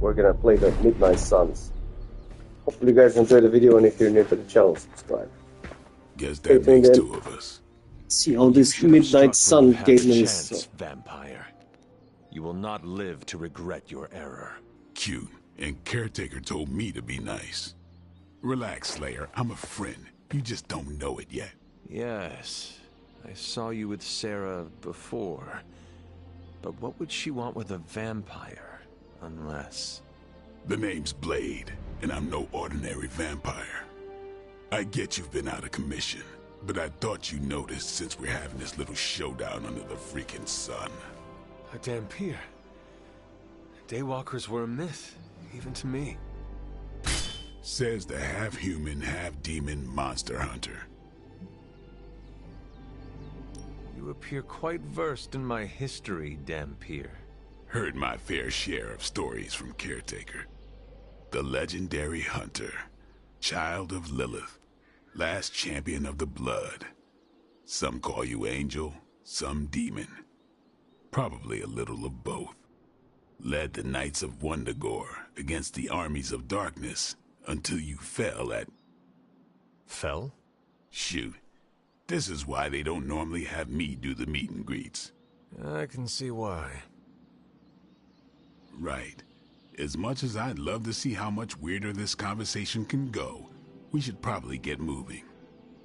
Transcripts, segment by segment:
we're gonna play the Midnight Suns. Hopefully you guys enjoy the video, and if you're new to the channel, subscribe. Guess that makes two of us. See how this Midnight Sun game is. Vampire. You will not live to regret your error. Cute. And Caretaker told me to be nice. Relax, Slayer. I'm a friend. You just don't know it yet. Yes. I saw you with Sarah before. But what would she want with a vampire? Unless... The name's Blade, and I'm no ordinary vampire. I get you've been out of commission, but I thought you noticed since we're having this little showdown under the freaking sun. A Dampier. Daywalkers were a myth, even to me. Says the half-human, half-demon monster hunter. You appear quite versed in my history, Dampier. Heard my fair share of stories from Caretaker. The legendary hunter, child of Lilith, last champion of the blood. Some call you angel, some demon. Probably a little of both. Led the Knights of Wundagore against the armies of darkness until you fell at... Fell? Shoot. This is why they don't normally have me do the meet and greets. I can see why. Right. As much as I'd love to see how much weirder this conversation can go, we should probably get moving.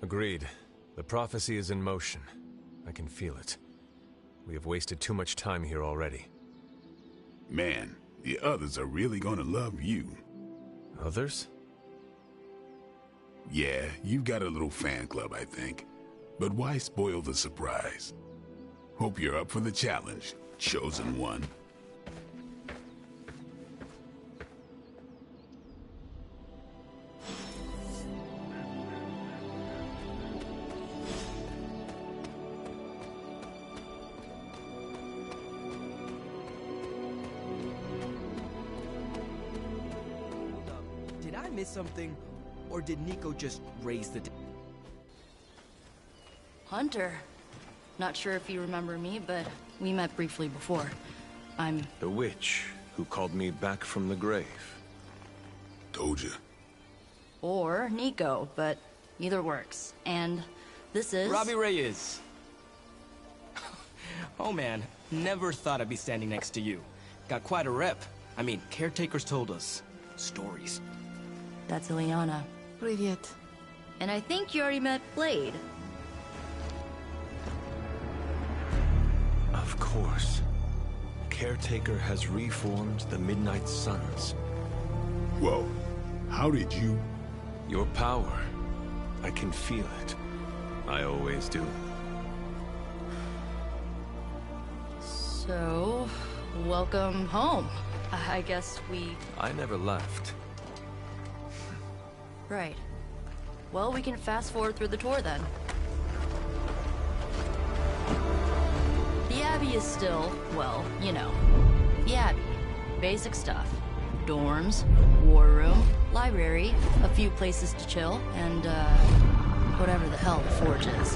Agreed. The prophecy is in motion. I can feel it. We have wasted too much time here already. Man, the others are really gonna love you. Others? Yeah, you've got a little fan club, I think. But why spoil the surprise? Hope you're up for the challenge, chosen one. Did I miss something? Or did Nico just raise the... Hunter. Not sure if you remember me, but we met briefly before. I'm... The witch who called me back from the grave. Told ya. Or Nico, but either works. And this is... Robbie Reyes. Oh man, never thought I'd be standing next to you. Got quite a rep. I mean, caretakers told us stories. That's Ileana. Привет. And I think you already met Blade. Of course. Caretaker has reformed the Midnight Suns. Whoa. How did you... Your power. I can feel it. I always do. So... welcome home. I guess we... I never left. Right. Well, we can fast forward through the tour then. The Abbey is still, well, you know. The Abbey. Basic stuff. Dorms, war room, library, a few places to chill, and, whatever the hell the Forge is.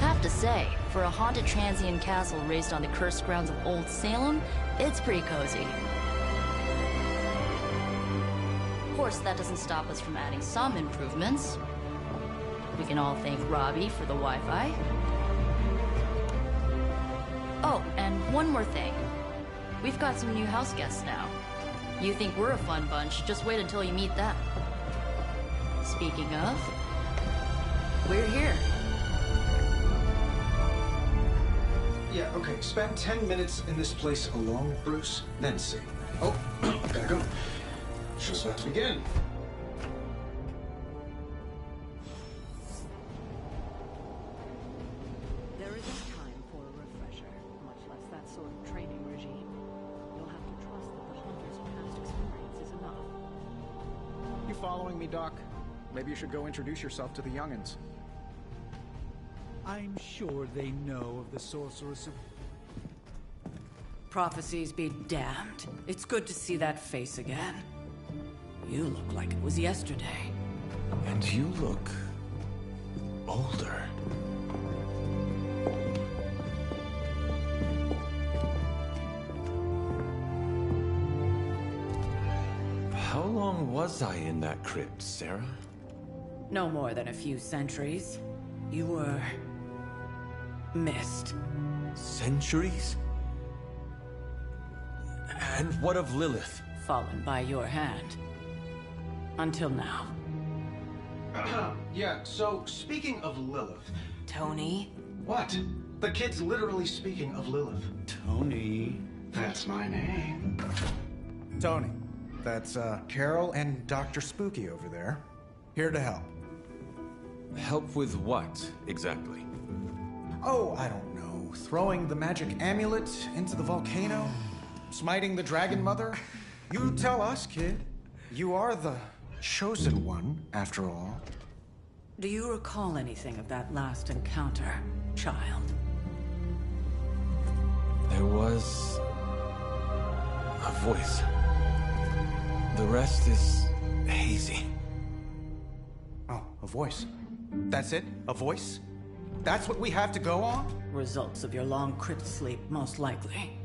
Have to say, for a haunted transient castle raised on the cursed grounds of Old Salem, it's pretty cozy. Of course, that doesn't stop us from adding some improvements. We can all thank Robbie for the Wi-Fi. Oh, and one more thing. We've got some new house guests now. You think we're a fun bunch, just wait until you meet them. Speaking of, we're here. Yeah, okay. Spend 10 minutes in this place alone, Bruce, then see. Oh, gotta go. Show's about to begin. There isn't time for a refresher, much less that sort of training regime. You'll have to trust that the Hunter's past experience is enough. You following me, Doc? Maybe you should go introduce yourself to the young'uns. I'm sure they know of the sorceress of... Prophecies be damned. It's good to see that face again. You look like it was yesterday. And you look... older. How long was I in that crypt, Sarah? No more than a few centuries. You were... missed. Centuries? And what of Lilith? Fallen by your hand. Until now. Yeah, so speaking of Lilith... Tony? What? The kid's literally speaking of Lilith. Tony. That's my name. Tony. That's, Carol and Dr. Spooky over there. Here to help. Help with what, exactly? Oh, I don't know. Throwing the magic amulet into the volcano? Smiting the Dragon Mother? You tell us, kid. You are the chosen one, after all. Do you recall anything of that last encounter, child? There was... a voice. The rest is hazy. Oh, a voice. That's it? A voice? That's what we have to go on? Results of your long crypt sleep, most likely.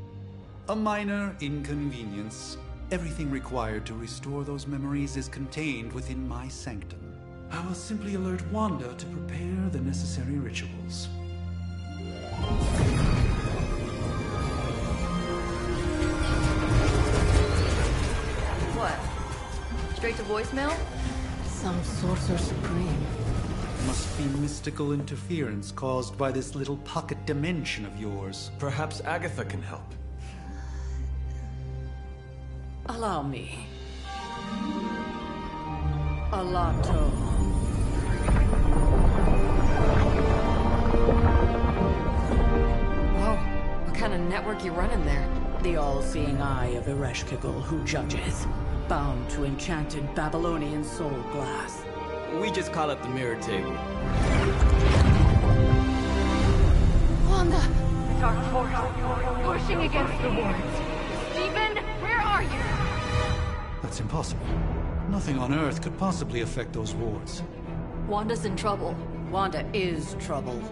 A minor inconvenience. Everything required to restore those memories is contained within my sanctum. I will simply alert Wanda to prepare the necessary rituals. What? Straight to voicemail? Some sorcerer supreme. Must be mystical interference caused by this little pocket dimension of yours. Perhaps Agatha can help. Allow me. Alato. Whoa, what kind of network you running there? The all-seeing eye of Ereshkigal who judges. Bound to enchanted Babylonian soul glass. We just call it the mirror table. Wanda! Dark force, pushing against the wards. Stephen, where are you? That's impossible. Nothing on Earth could possibly affect those wards. Wanda's in trouble. Wanda is trouble.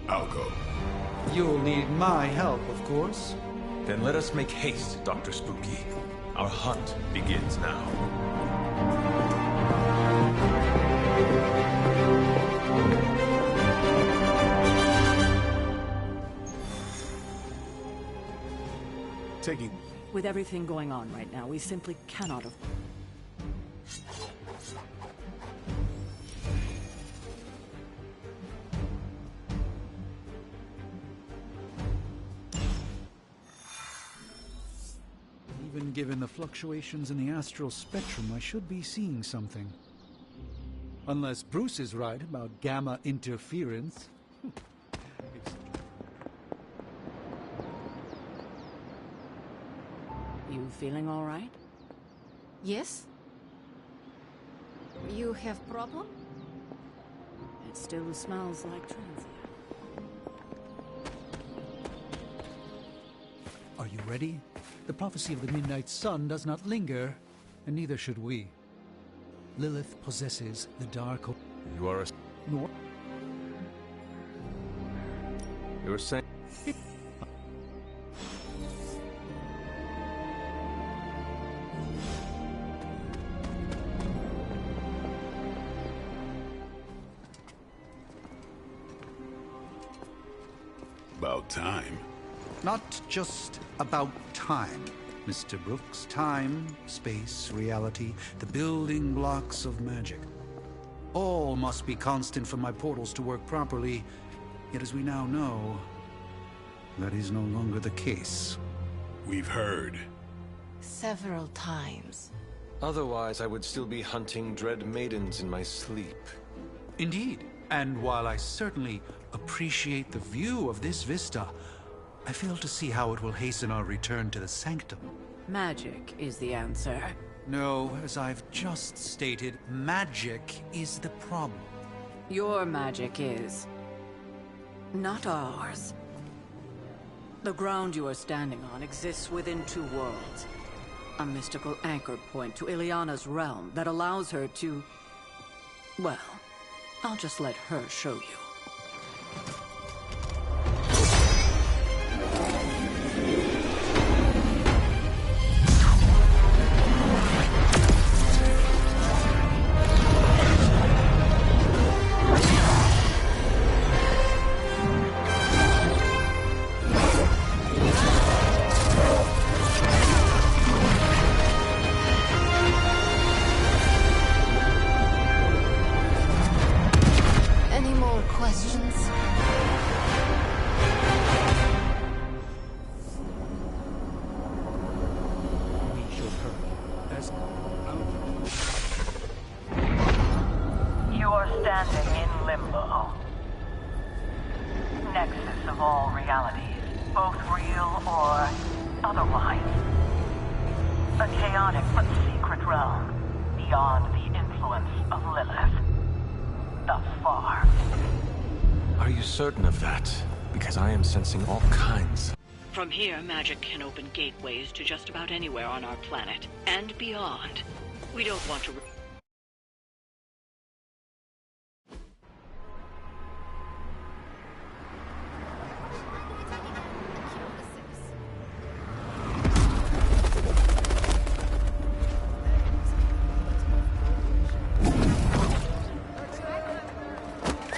I'll go. You'll need my help, of course. Then let us make haste, Dr. Spooky. Our hunt begins now. Taking... With everything going on right now, we simply cannot have... Even given the fluctuations in the astral spectrum, I should be seeing something. Unless Bruce is right about gamma interference. You feeling all right? Yes? You have problem? It still smells like transient. Are you ready? The prophecy of the Midnight Sun does not linger, and neither should we. Lilith possesses the dark... You are a... Nor... You were saying... About time. Not just about time, Mr. Brooks. Time, space, reality, the building blocks of magic. All must be constant for my portals to work properly, yet as we now know, that is no longer the case. We've heard. Several times. Otherwise, I would still be hunting dread maidens in my sleep. Indeed, and while I certainly appreciate the view of this vista, I fail to see how it will hasten our return to the sanctum. Magic is the answer. No, as I've just stated, magic is the problem. Your magic is... not ours. The ground you are standing on exists within two worlds. A mystical anchor point to Ileana's realm that allows her to... well, I'll just let her show you. chaotic but secret realm, beyond the influence of Lilith. Thus far. Are you certain of that? Because I am sensing all kinds. From here, magic can open gateways to just about anywhere on our planet, and beyond. We don't want to...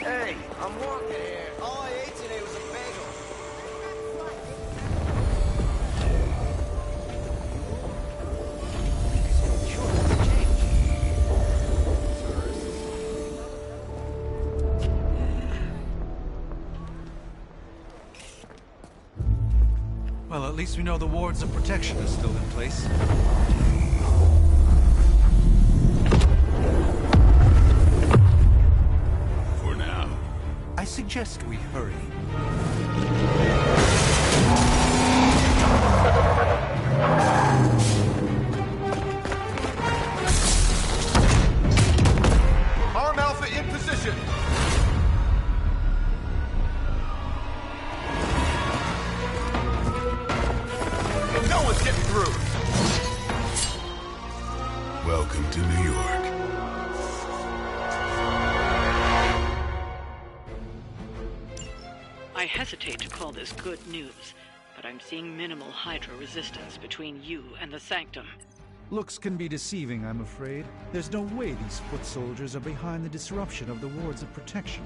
Hey, I'm walking here. All I ate today was a bagel. Well, at least we know the wards of protection are still in place. For now. I suggest we hurry. Arm Alpha in position. No one's getting through. Welcome to New York. I hesitate to call this good news, but I'm seeing minimal Hydra resistance between you and the Sanctum. Looks can be deceiving, I'm afraid. There's no way these foot soldiers are behind the disruption of the wards of protection.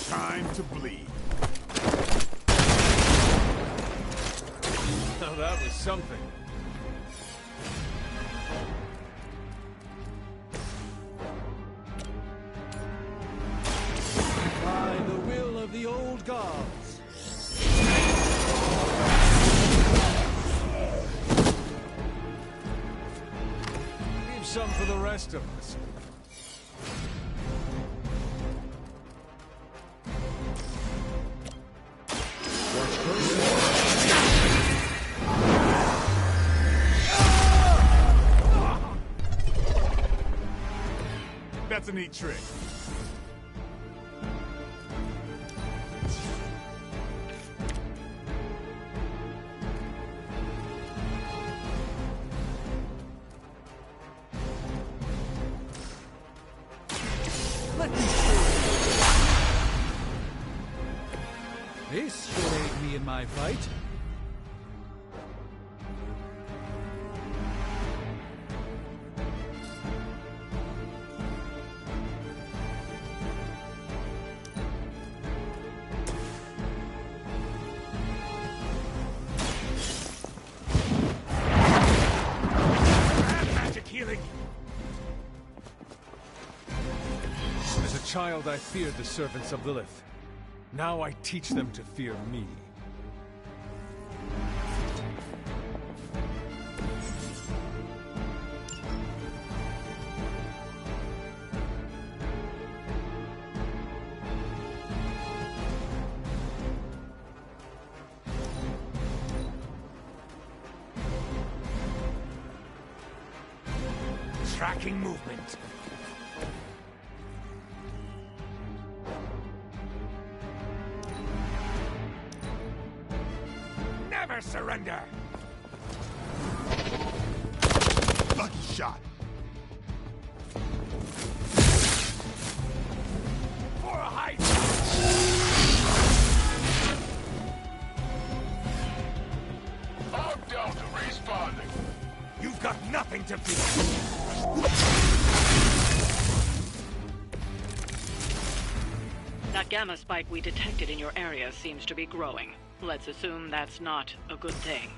Time to bleed. Now that was something. By the will of the old gods. Leave some for the rest of us. That's a neat trick. Let me show you. This should aid me in my fight. Magic healing. As a child, I feared the servants of Lilith. Now I teach them to fear me. Tracking movement. Never surrender. Lucky shot. For a height. Hog Delta responding. You've got nothing to fear. That gamma spike we detected in your area seems to be growing. Let's assume that's not a good thing.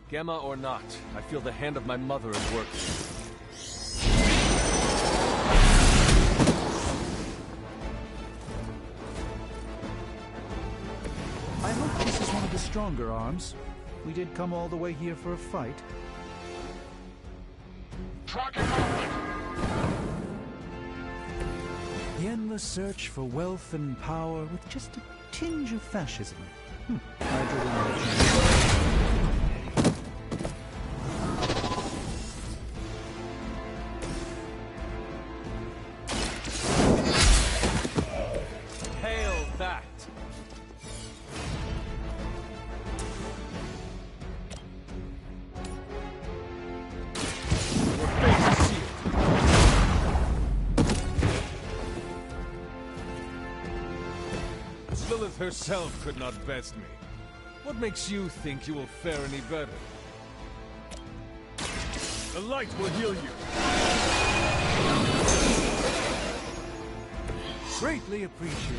Gamma or not, I feel the hand of my mother at work. I hope this is one of the stronger arms. We did come all the way here for a fight. Tracking movement. The endless search for wealth and power with just a tinge of fascism. Hydra will never change. Hail that! Your fate is sealed. Lilith herself could not best me. What makes you think you will fare any better? The light will heal you. Greatly appreciated.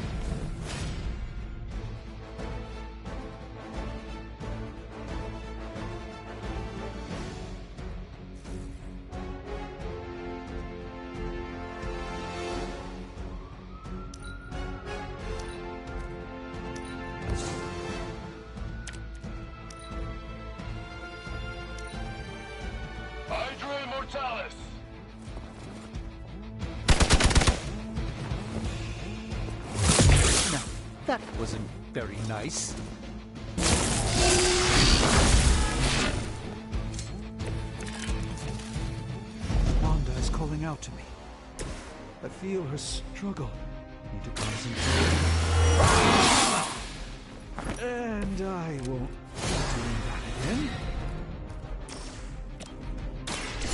Hydra Immortalis! Now, that wasn't very nice. Wanda is calling out to me. I feel her struggle. Need to concentrate. And I won't be doing that again.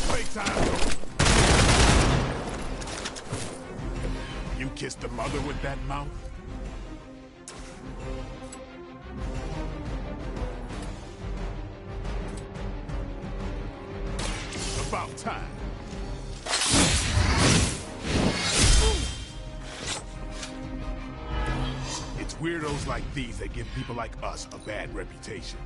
Playtime! You kissed the mother with that mouth? About time. It's weirdos like these that give people like us a bad reputation.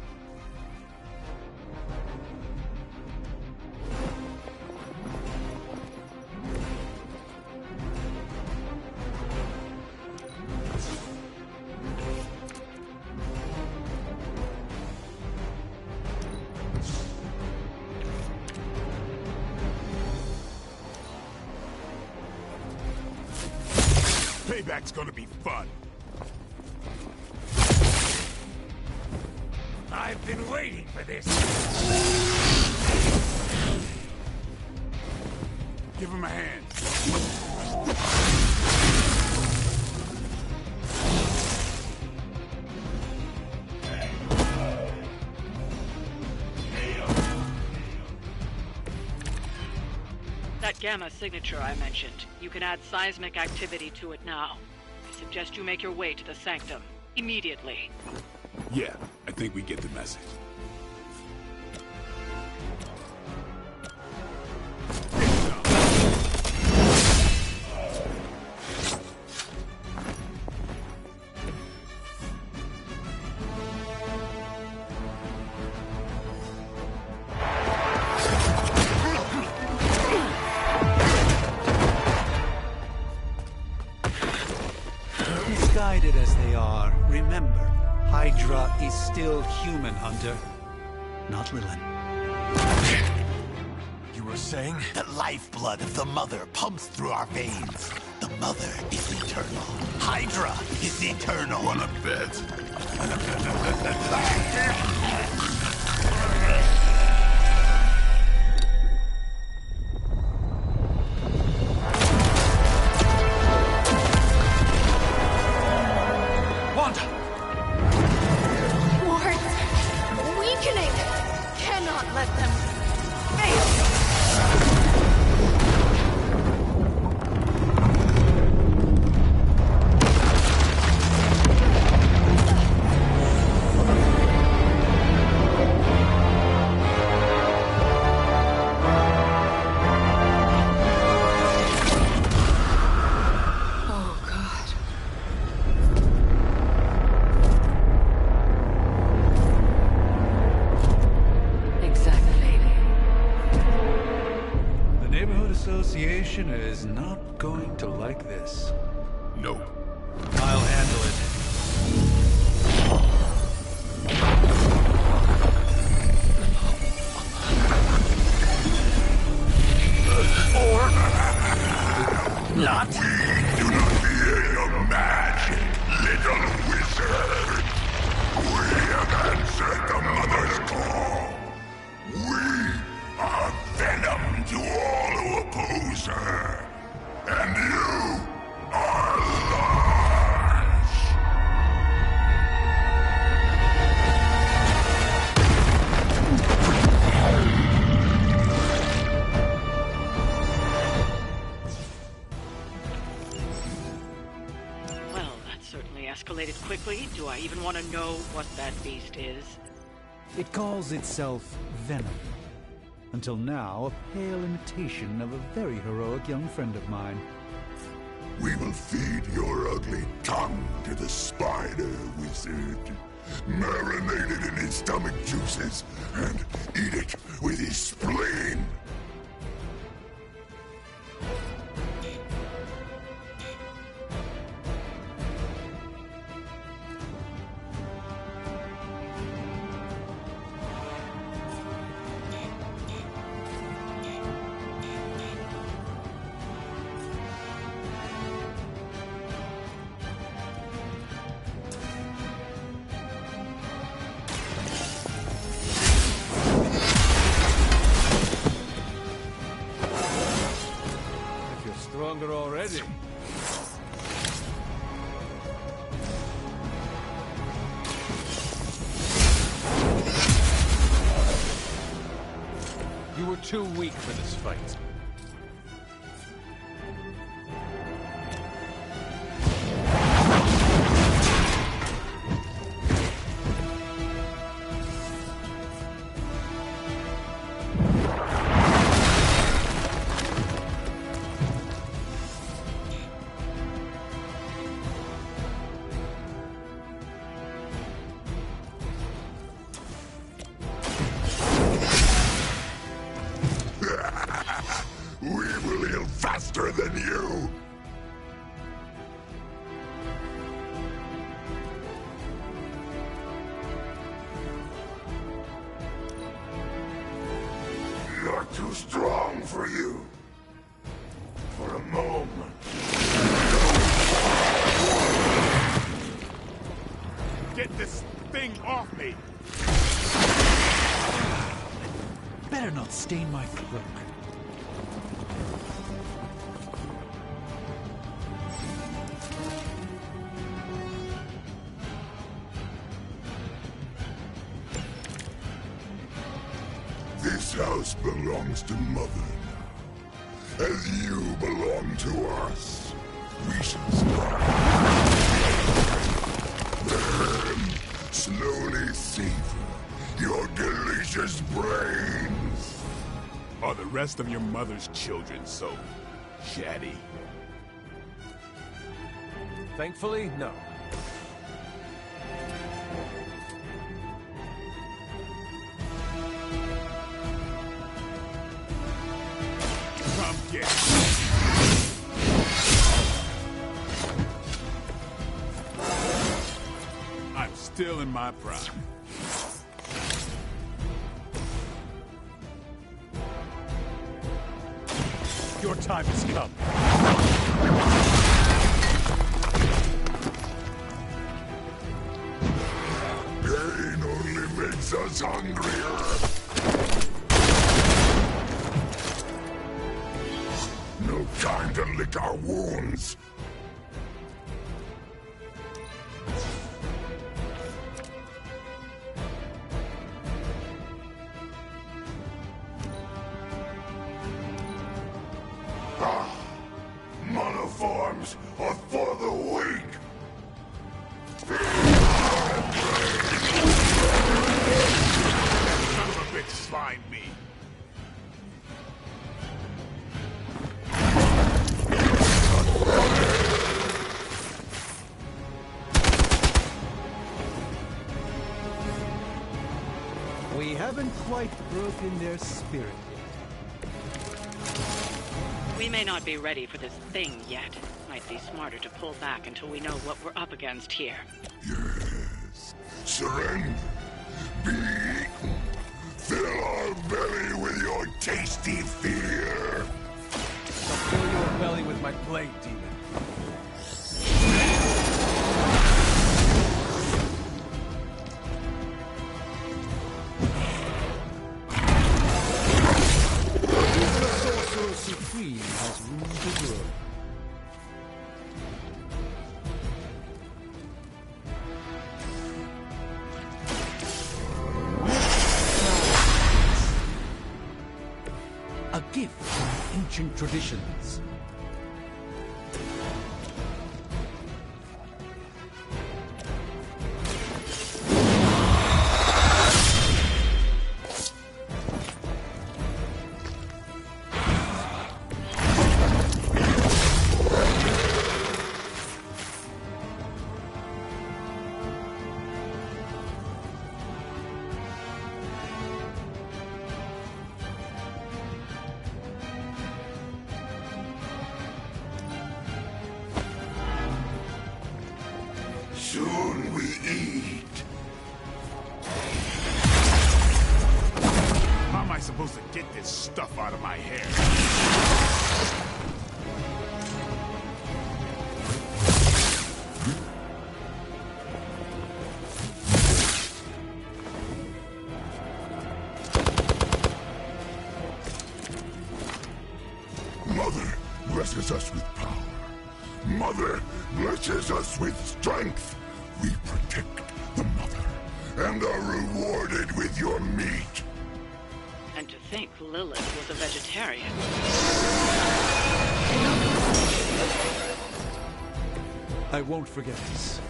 Payback's gonna be fun. I've been waiting for this. Give him a hand. That gamma signature I mentioned, you can add seismic activity to it now. I suggest you make your way to the sanctum. Immediately. Yeah, I think we get the message. Misguided as they are, remember, Hydra is still human, Hunter. Not Lilith. You were saying? The lifeblood of the Mother pumps through our veins. The Mother is eternal. Hydra is eternal. Wanna bet? Association is not going to like this. Nope. I'll handle it. Or not. We do not certainly escalated quickly. Do I even want to know what that beast is? It calls itself Venom. Until now, a pale imitation of a very heroic young friend of mine. We will feed your ugly tongue to the spider wizard. Marinate it in his stomach juices and eat it with his spleen. Stronger already. You were too weak for this fight. Faster than you! You're too strong for you. For a moment. Get this thing off me! Better not stain my cloak. This house belongs to Mother now. As you belong to us. We shall start. Then, slowly savor your delicious brains. Are the rest of your mother's children so chatty? Thankfully, no. Come get it. I'm still in my prime. Your time has come. Pain only makes us hungrier. No time to lick our wounds. Monoforms are for the weak. Son of a bitch, slime me. We haven't quite broken their spirit yet. We may not be ready for this thing yet. Might be smarter to pull back until we know what we're up against here. Yes. Surrender. Be eaten. Fill our belly with your tasty fear. I'll fill your belly with my blade, demon. Supreme has room to grow. A gift from ancient traditions. Soon we eat. How am I supposed to get this stuff out of my hair? Mother blesses us with power. Mother blesses us with strength. We protect the mother and are rewarded with your meat. And to think Lilith was a vegetarian. I won't forget this.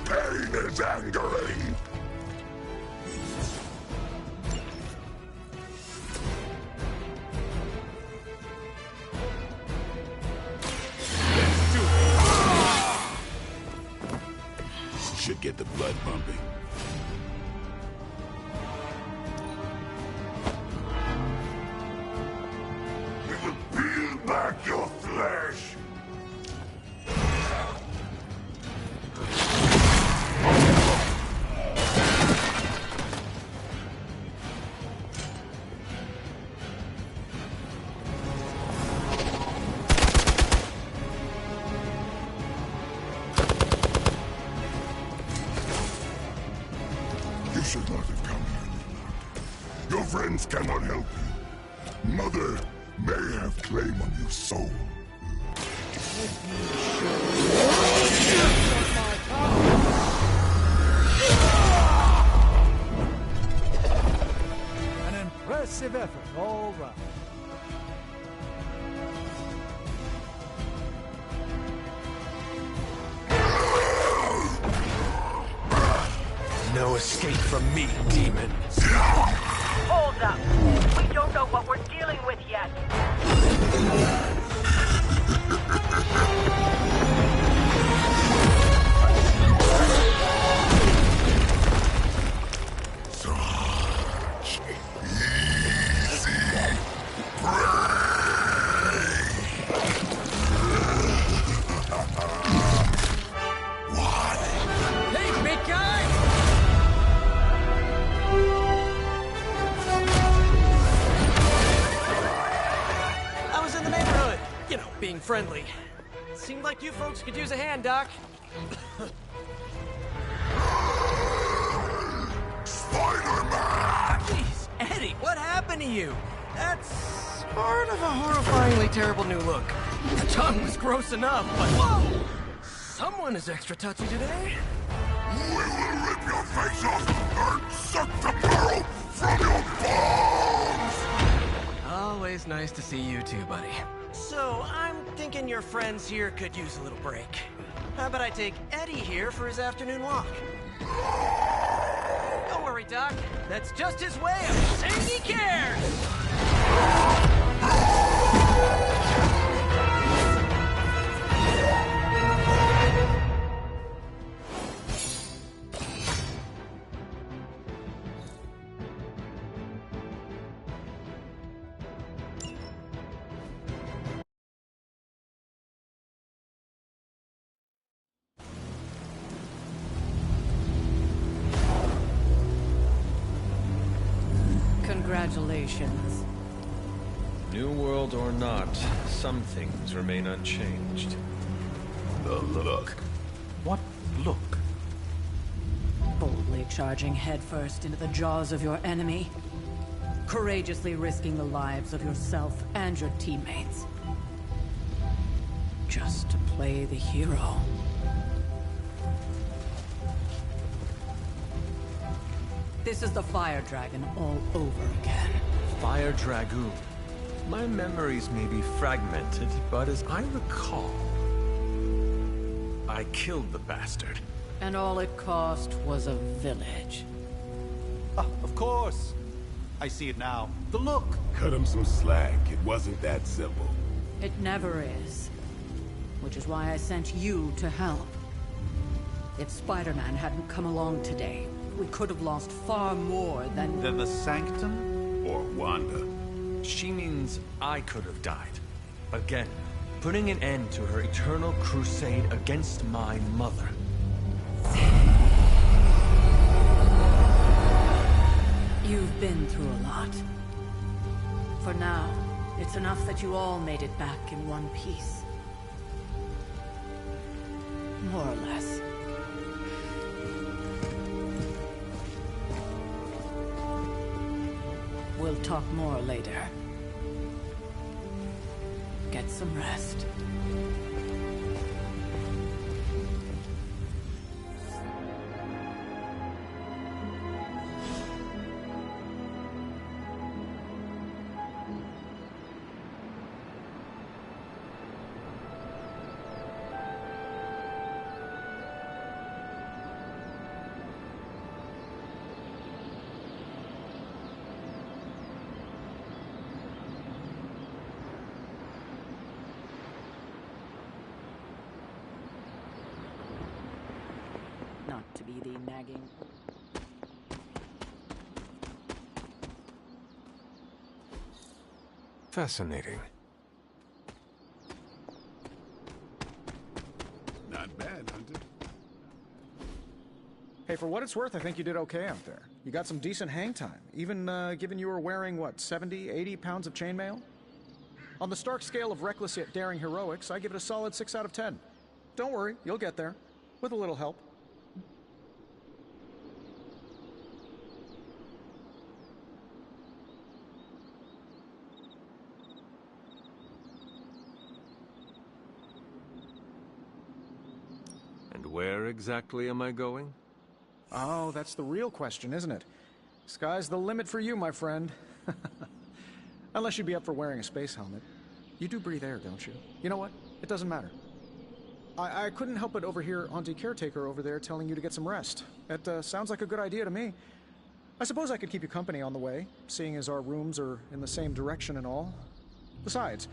Pain is angering. Should get the blood pumping. It will peel back your flesh. You should not have come here, Nina. Your friends cannot help you. Mother may have claim on your soul. An impressive effort, all right. No escape from me, demon. Hold up. We don't know what we're dealing with yet. Such easy prey. Hey, big guy! I was in the neighborhood, you know, being friendly. Seemed like you folks could use a hand, Doc. Spider-Man! Jeez, Eddie, what happened to you? That's sort of a horrifyingly terrible new look. The tongue was gross enough, but whoa! Someone is extra touchy today. We will rip your face off and suck the marrow from your bones! Always nice to see you too, buddy. So, I'm thinking your friends here could use a little break. How about I take Eddie here for his afternoon walk? Don't worry, Doc. That's just his way of saying he cares! Congratulations. New world or not, some things remain unchanged. The look. What look? Boldly charging headfirst into the jaws of your enemy. Courageously risking the lives of yourself and your teammates. Just to play the hero. This is the Fire Dragon all over again. Fire Dragoon. My memories may be fragmented, but as I recall, I killed the bastard. And all it cost was a village. Ah, of course. I see it now. The look. Cut him some slack. It wasn't that simple. It never is. Which is why I sent you to help. If Spider-Man hadn't come along today, we could have lost far more than... Then the Sanctum? Or Wanda. She means I could have died. Again, putting an end to her eternal crusade against my mother. You've been through a lot. For now, it's enough that you all made it back in one piece. More or less. We'll talk more later. Get some rest. Not to be the nagging... Fascinating. Not bad, Hunter. Hey, for what it's worth, I think you did okay out there. You got some decent hang time, even given you were wearing, what, 70, 80 pounds of chainmail? On the Stark scale of reckless yet daring heroics, I give it a solid 6 out of 10. Don't worry, you'll get there. With a little help. And where exactly am I going? Oh, that's the real question, isn't it? Sky's the limit for you, my friend. Unless you'd be up for wearing a space helmet. You do breathe air, don't you? You know what? It doesn't matter. I couldn't help but overhear Auntie Caretaker over there telling you to get some rest. That sounds like a good idea to me. I suppose I could keep you company on the way, seeing as our rooms are in the same direction and all. Besides,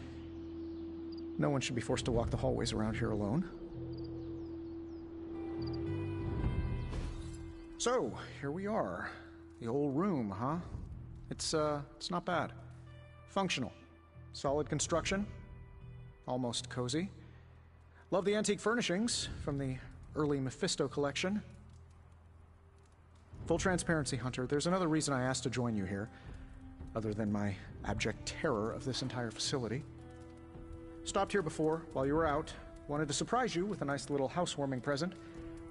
no one should be forced to walk the hallways around here alone. So, here we are. The old room, huh? It's not bad. Functional. Solid construction. Almost cozy. Love the antique furnishings from the early Mephisto collection. Full transparency, Hunter, there's another reason I asked to join you here, other than my abject terror of this entire facility. Stopped here before, while you were out. Wanted to surprise you with a nice little housewarming present.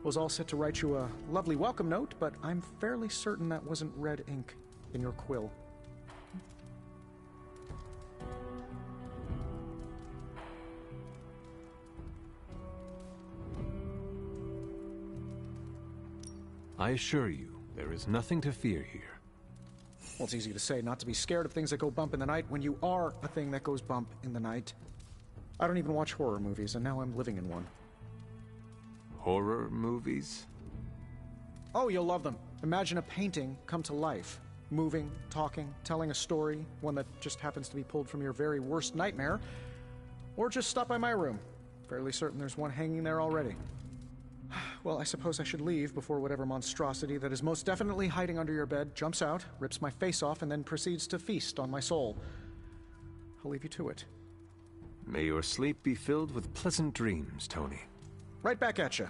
Was all set to write you a lovely welcome note, but I'm fairly certain that wasn't red ink in your quill. I assure you, there is nothing to fear here. Well, it's easy to say not to be scared of things that go bump in the night when you are a thing that goes bump in the night. I don't even watch horror movies, and now I'm living in one. Horror movies? Oh, you'll love them. Imagine a painting come to life. Moving, talking, telling a story, one that just happens to be pulled from your very worst nightmare. Or just stop by my room. Fairly certain there's one hanging there already. Well, I suppose I should leave before whatever monstrosity that is most definitely hiding under your bed jumps out, rips my face off, and then proceeds to feast on my soul. I'll leave you to it. May your sleep be filled with pleasant dreams, Tony. Right back at you.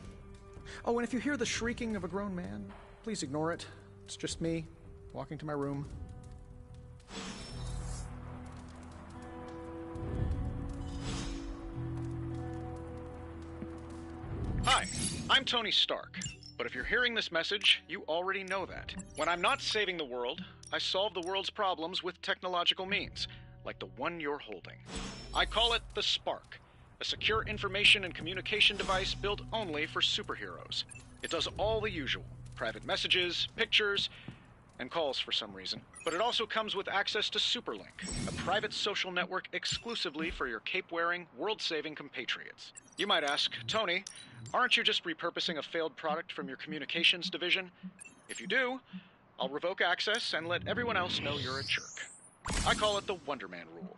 Oh, and if you hear the shrieking of a grown man, please ignore it. It's just me, walking to my room. Hi, I'm Tony Stark. But if you're hearing this message, you already know that. When I'm not saving the world, I solve the world's problems with technological means, like the one you're holding. I call it the Spark, a secure information and communication device built only for superheroes. It does all the usual, private messages, pictures, and calls for some reason. But it also comes with access to Superlink, a private social network exclusively for your cape-wearing, world-saving compatriots. You might ask, Tony, aren't you just repurposing a failed product from your communications division? If you do, I'll revoke access and let everyone else know you're a jerk. I call it the Wonder Man rule.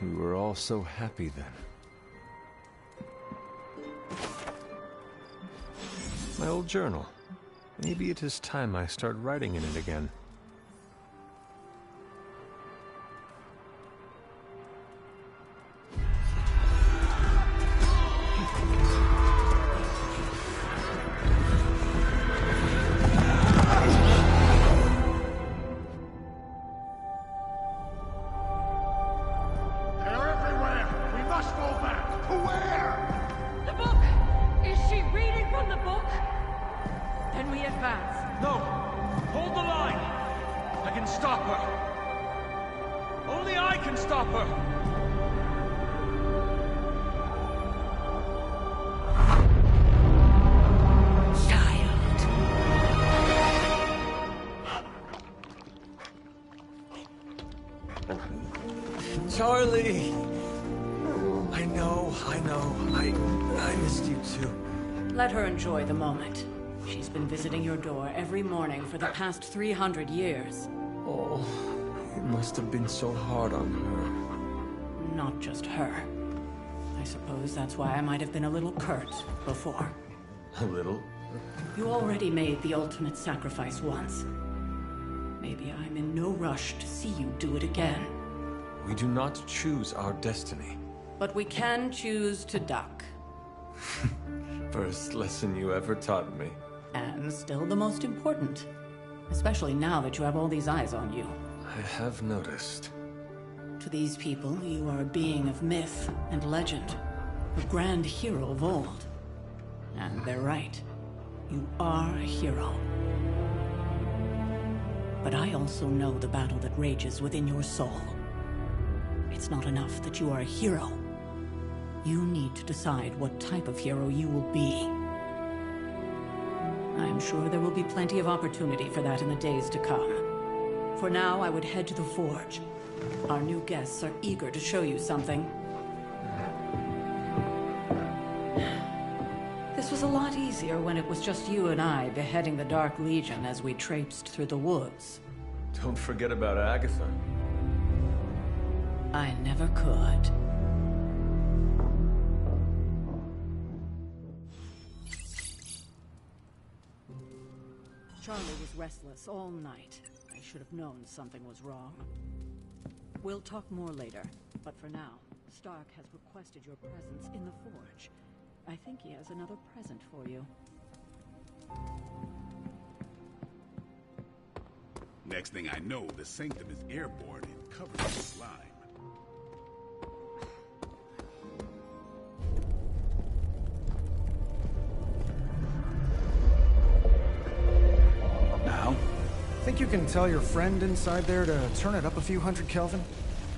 We were all so happy then. My old journal. Maybe it is time I start writing in it again. Charlie! I know. I missed you too. Let her enjoy the moment. She's been visiting your door every morning for the past 300 years. Oh, it must have been so hard on her. Not just her. I suppose that's why I might have been a little curt before. A little? You already made the ultimate sacrifice once. Maybe I'm in no rush to see you do it again. We do not choose our destiny. But we can choose to duck. First lesson you ever taught me. And still the most important. Especially now that you have all these eyes on you. I have noticed. To these people, you are a being of myth and legend. A grand hero of old. And they're right. You are a hero. But I also know the battle that rages within your soul. It's not enough that you are a hero. You need to decide what type of hero you will be. I'm sure there will be plenty of opportunity for that in the days to come. For now, I would head to the forge. Our new guests are eager to show you something. This was a lot easier when it was just you and I beheading the Dark Legion as we traipsed through the woods. Don't forget about Agatha. I never could. Charlie was restless all night. I should have known something was wrong. We'll talk more later, but for now, Stark has requested your presence in the forge. I think he has another present for you. Next thing I know, the sanctum is airborne and covered in slime. Now? Think you can tell your friend inside there to turn it up a few hundred Kelvin?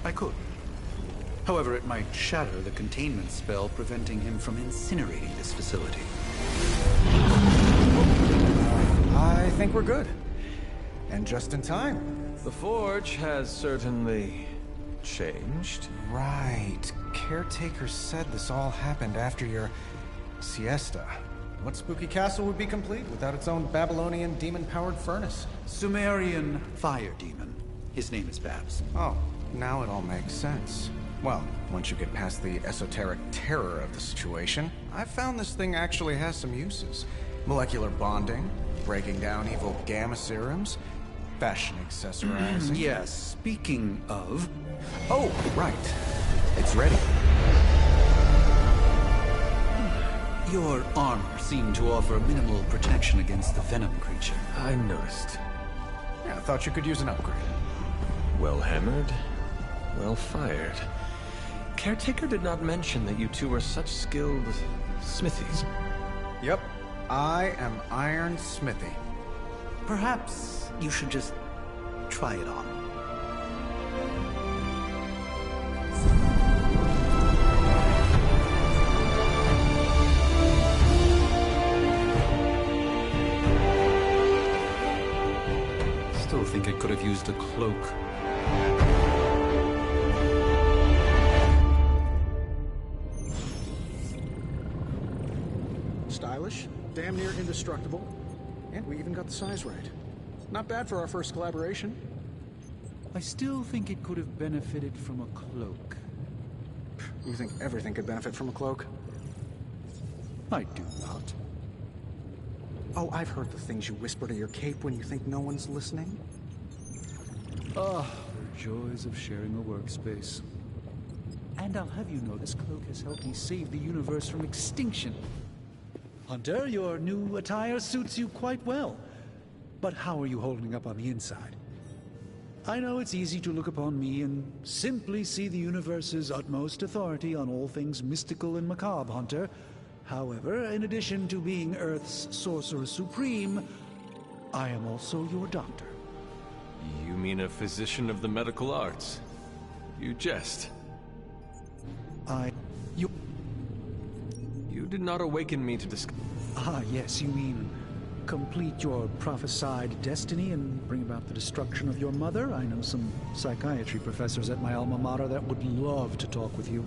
I could. However, it might shatter the containment spell preventing him from incinerating this facility. I think we're good. And just in time. The forge has certainly changed. Right. Caretaker said this all happened after your siesta. What spooky castle would be complete without its own Babylonian demon-powered furnace? Sumerian fire demon. His name is Babs. Oh, now it all makes sense. Well, once you get past the esoteric terror of the situation, I've found this thing actually has some uses. Molecular bonding, breaking down evil gamma serums, fashion accessorizing. Yes, speaking of... Oh, right. It's ready. Your armor seemed to offer minimal protection against the venom creature. I noticed. Yeah, I thought you could use an upgrade. Well hammered, well fired. Caretaker did not mention that you two are such skilled smithies. Yep, I am Iron Smithy. Perhaps you should just try it on. Still think it could have used a cloak. Stylish, damn near indestructible, and we even got the size right. Not bad for our first collaboration. I still think it could have benefited from a cloak. You think everything could benefit from a cloak? I do not. Oh, I've heard the things you whisper to your cape when you think no one's listening. Ah, the joys of sharing a workspace. And I'll have you know this cloak has helped me save the universe from extinction. Hunter, your new attire suits you quite well. But how are you holding up on the inside? I know it's easy to look upon me and simply see the universe's utmost authority on all things mystical and macabre, Hunter. However, in addition to being Earth's sorcerer supreme, I am also your doctor. You mean a physician of the medical arts? You jest. You did not awaken me to discuss. Ah, yes, you mean complete your prophesied destiny and bring about the destruction of your mother? I know some psychiatry professors at my alma mater that would love to talk with you.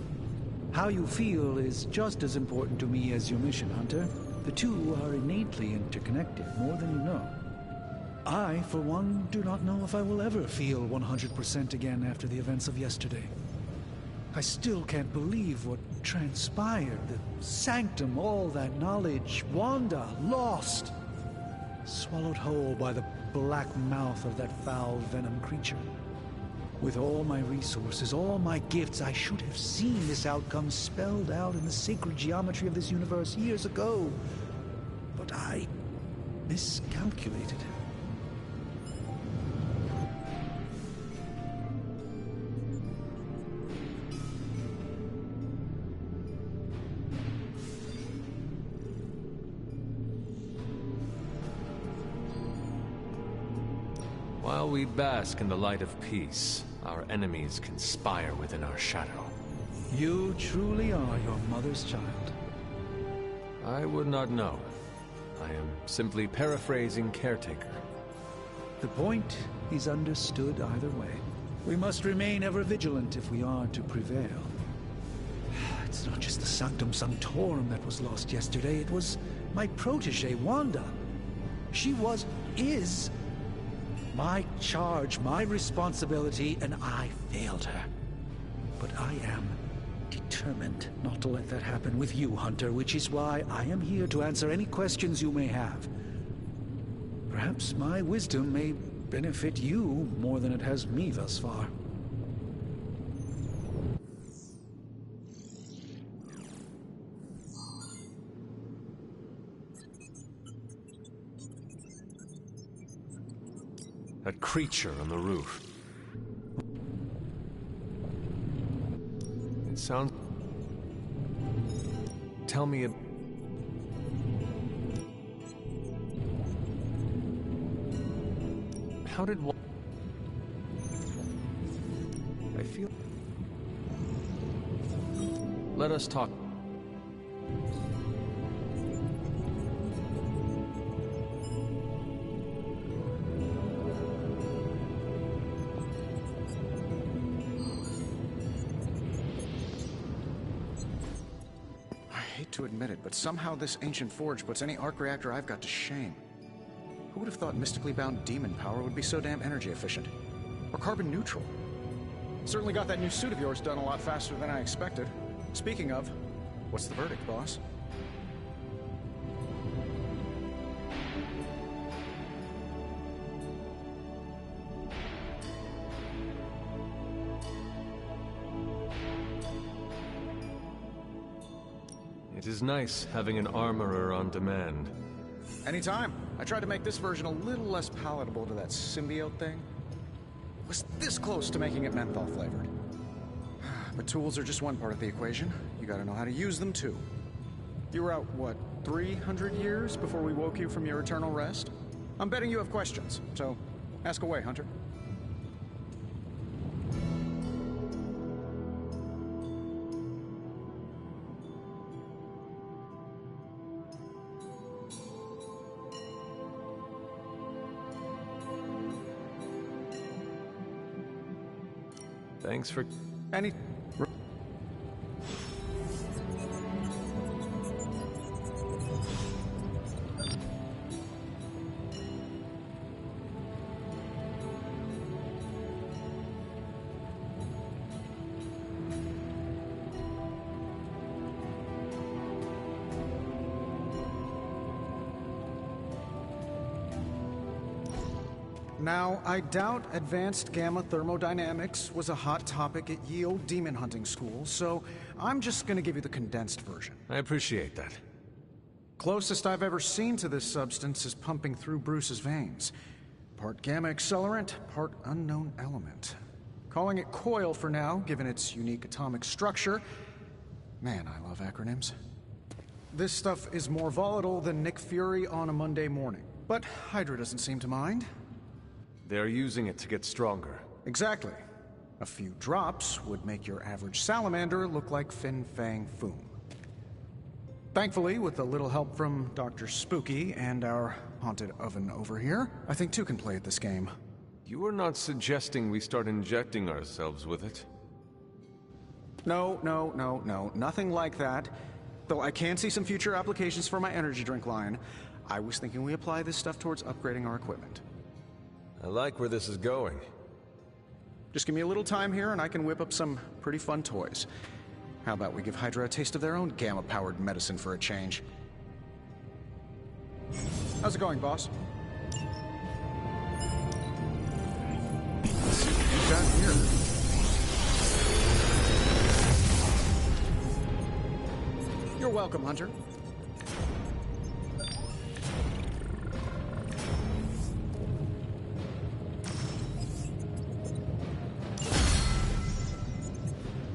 How you feel is just as important to me as your mission, Hunter. The two are innately interconnected, more than you know. I, for one, do not know if I will ever feel 100% again after the events of yesterday. I still can't believe what transpired. The sanctum, all that knowledge, Wanda, lost. Swallowed whole by the black mouth of that foul venom creature. With all my resources, all my gifts, I should have seen this outcome spelled out in the sacred geometry of this universe years ago. But I miscalculated. While we bask in the light of peace, our enemies conspire within our shadow. You truly are your mother's child. I would not know. I am simply paraphrasing Caretaker. The point is understood either way. We must remain ever vigilant if we are to prevail. It's not just the Sanctum Sanctorum that was lost yesterday, it was my protege, Wanda. She is my charge, my responsibility, and I failed her. But I am determined not to let that happen with you, Hunter, which is why I am here to answer any questions you may have. Perhaps my wisdom may benefit you more than it has me thus far. That creature on the roof. It sounds... Tell me how did... I feel... Let us talk. To admit it, but somehow this ancient forge puts any arc reactor I've got to shame. Who would have thought mystically bound demon power would be so damn energy efficient? Or carbon neutral? Certainly got that new suit of yours done a lot faster than I expected. Speaking of, what's the verdict, boss? It is nice having an armorer on demand. Anytime. I tried to make this version a little less palatable to that symbiote thing. Was this close to making it menthol flavored. But tools are just one part of the equation. You gotta know how to use them too. You were out, what, 300 years before we woke you from your eternal rest? I'm betting you have questions, so ask away, Hunter. Thanks for... Any... Now, I doubt advanced gamma thermodynamics was a hot topic at Ye Olde Demon Hunting School, so I'm just gonna give you the condensed version. I appreciate that. Closest I've ever seen to this substance is pumping through Bruce's veins. Part gamma accelerant, part unknown element. Calling it coil for now, given its unique atomic structure. Man, I love acronyms. This stuff is more volatile than Nick Fury on a Monday morning. But Hydra doesn't seem to mind. They're using it to get stronger. Exactly. A few drops would make your average salamander look like Fin Fang Foom. Thankfully, with a little help from Dr. Spooky and our haunted oven over here, I think two can play at this game. You are not suggesting we start injecting ourselves with it? No, nothing like that. Though I can see some future applications for my energy drink line. I was thinking we apply this stuff towards upgrading our equipment. I like where this is going. Just give me a little time here and I can whip up some pretty fun toys. How about we give Hydra a taste of their own gamma-powered medicine for a change? How's it going, boss? Let's see what you got here. You're welcome, Hunter.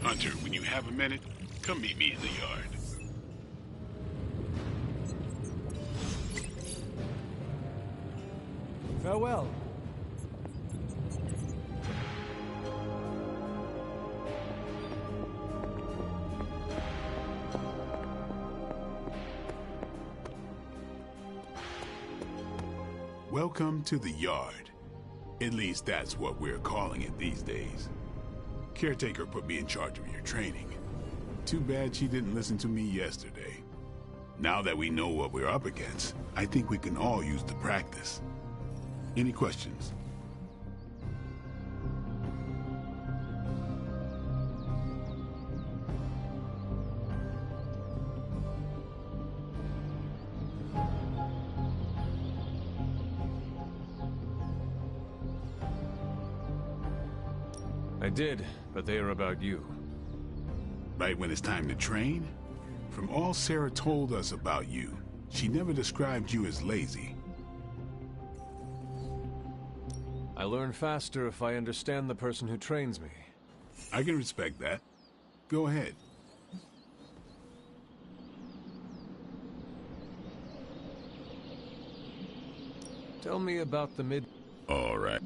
Hunter, when you have a minute, come meet me in the yard. Farewell. Welcome to the yard. At least that's what we're calling it these days. Caretaker put me in charge of your training. Too bad she didn't listen to me yesterday. Now that we know what we're up against, I think we can all use the practice. Any questions? I did, but they are about you. Right when it's time to train? From all Sarah told us about you, she never described you as lazy. I learn faster if I understand the person who trains me. I can respect that. Go ahead. Tell me about the mid... All right.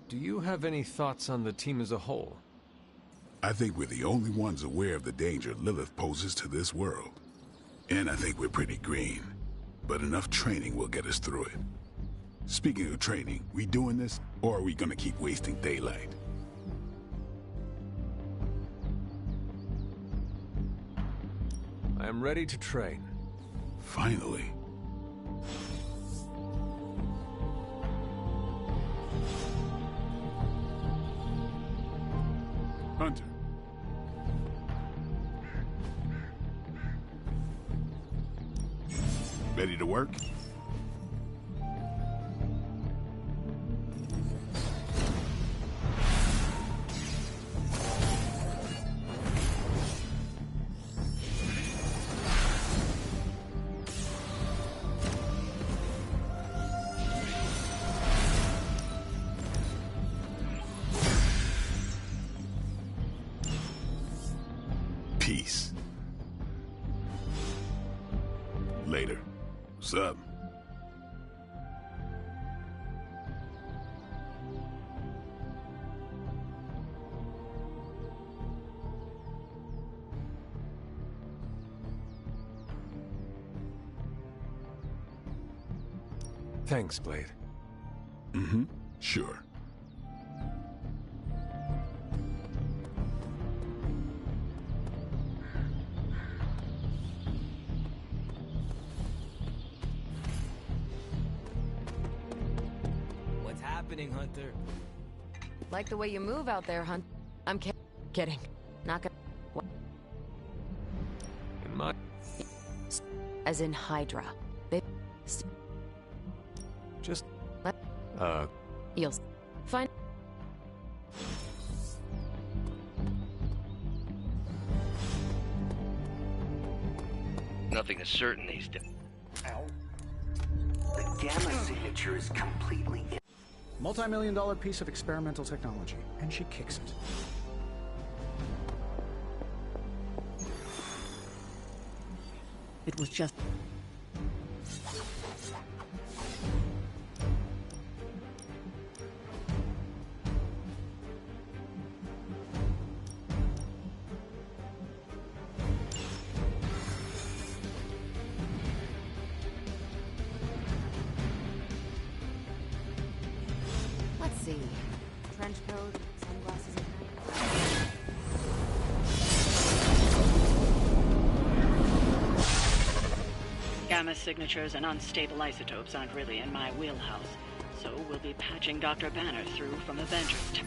Do you have any thoughts on the team as a whole? I think we're the only ones aware of the danger Lilith poses to this world. And I think we're pretty green. But enough training will get us through it. Speaking of training, we doing this, or are we gonna keep wasting daylight? I am ready to train. Finally. Hunter. Ready to work? Peace. Later. What's up? Thanks, Blade. Mm-hmm. Sure. What's happening, Hunter? Like the way you move out there, Hunt. I'm kidding. Not gonna. What? In my... As in Hydra. They. Just... Let. You'll find... Nothing is certain these days. The gamma signature is completely... Multi-million-dollar piece of experimental technology, and she kicks it. It was just... Let's see. Trench coat, sunglasses and hat. Gamma signatures and unstable isotopes aren't really in my wheelhouse, so we'll be patching Dr. Banner through from Avengers.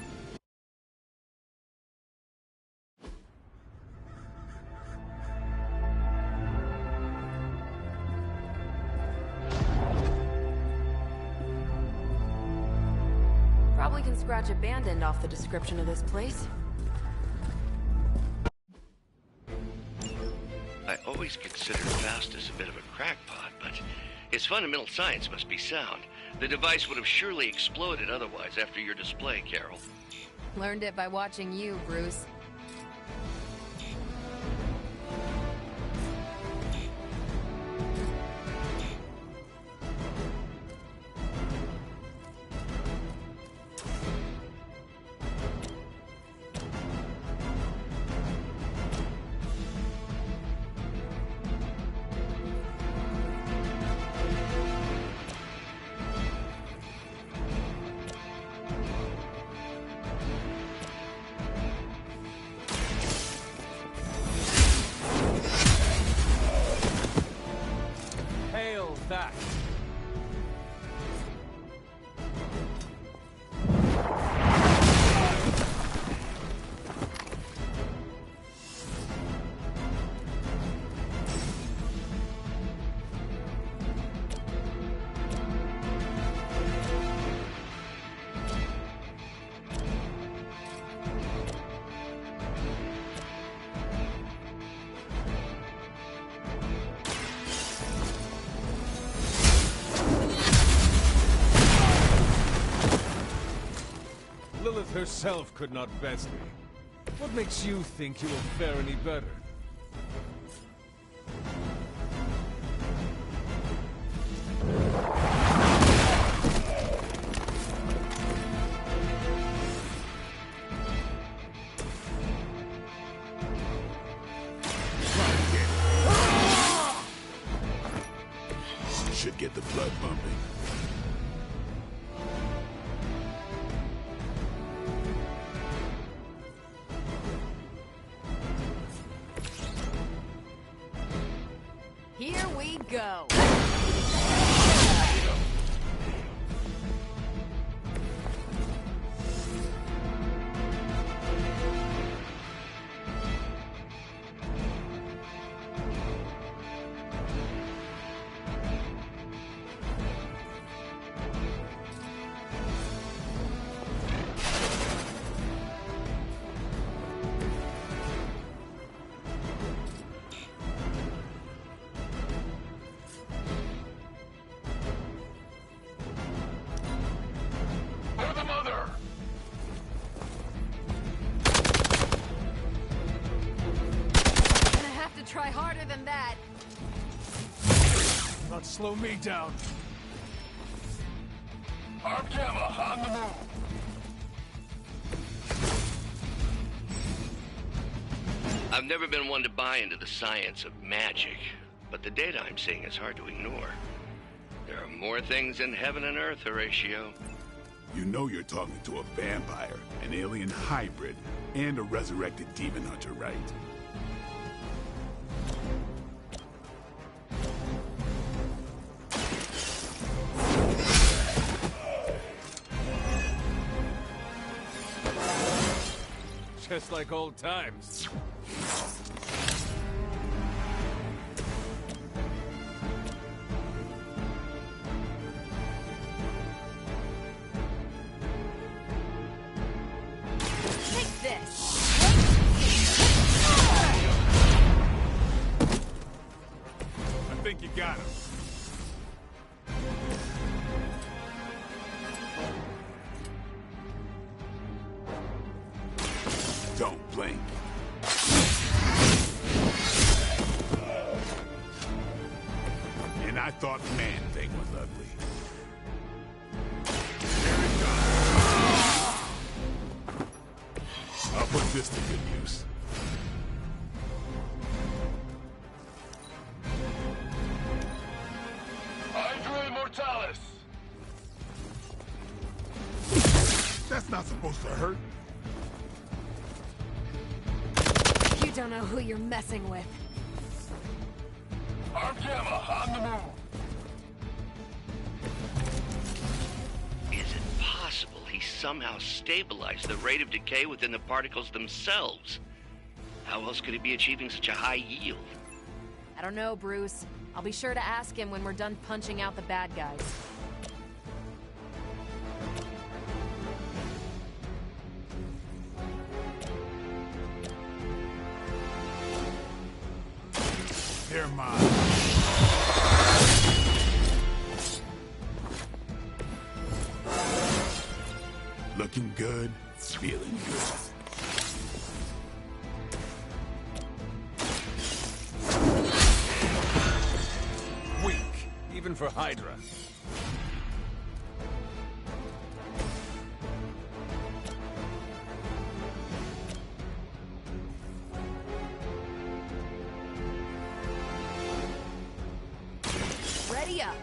Probably can scratch a band end off the description of this place. I always considered Faustus a bit of a crackpot, but his fundamental science must be sound. The device would have surely exploded otherwise after your display, Carol. Learned it by watching you, Bruce. Hail that! Lilith herself could not best me. What makes you think you will fare any better? Should get the blood pumping. Here we go. Try harder than that. Not slow me down. Arm Gamma on the move. I've never been one to buy into the science of magic, but the data I'm seeing is hard to ignore. There are more things in heaven and earth, Horatio. You know you're talking to a vampire, an alien hybrid, and a resurrected demon hunter, right? Just like old times. Don't blink. And I thought Man-Thing was ugly. Here it comes. I'll put this to good use. Hydra Immortalis! That's not supposed to hurt. You don't know who you're messing with. Arcama, on the move! Is it possible he somehow stabilized the rate of decay within the particles themselves? How else could he be achieving such a high yield? I don't know, Bruce. I'll be sure to ask him when we're done punching out the bad guys. They're mine. Looking good, feeling good. Weak, even for Hydra. Ready up.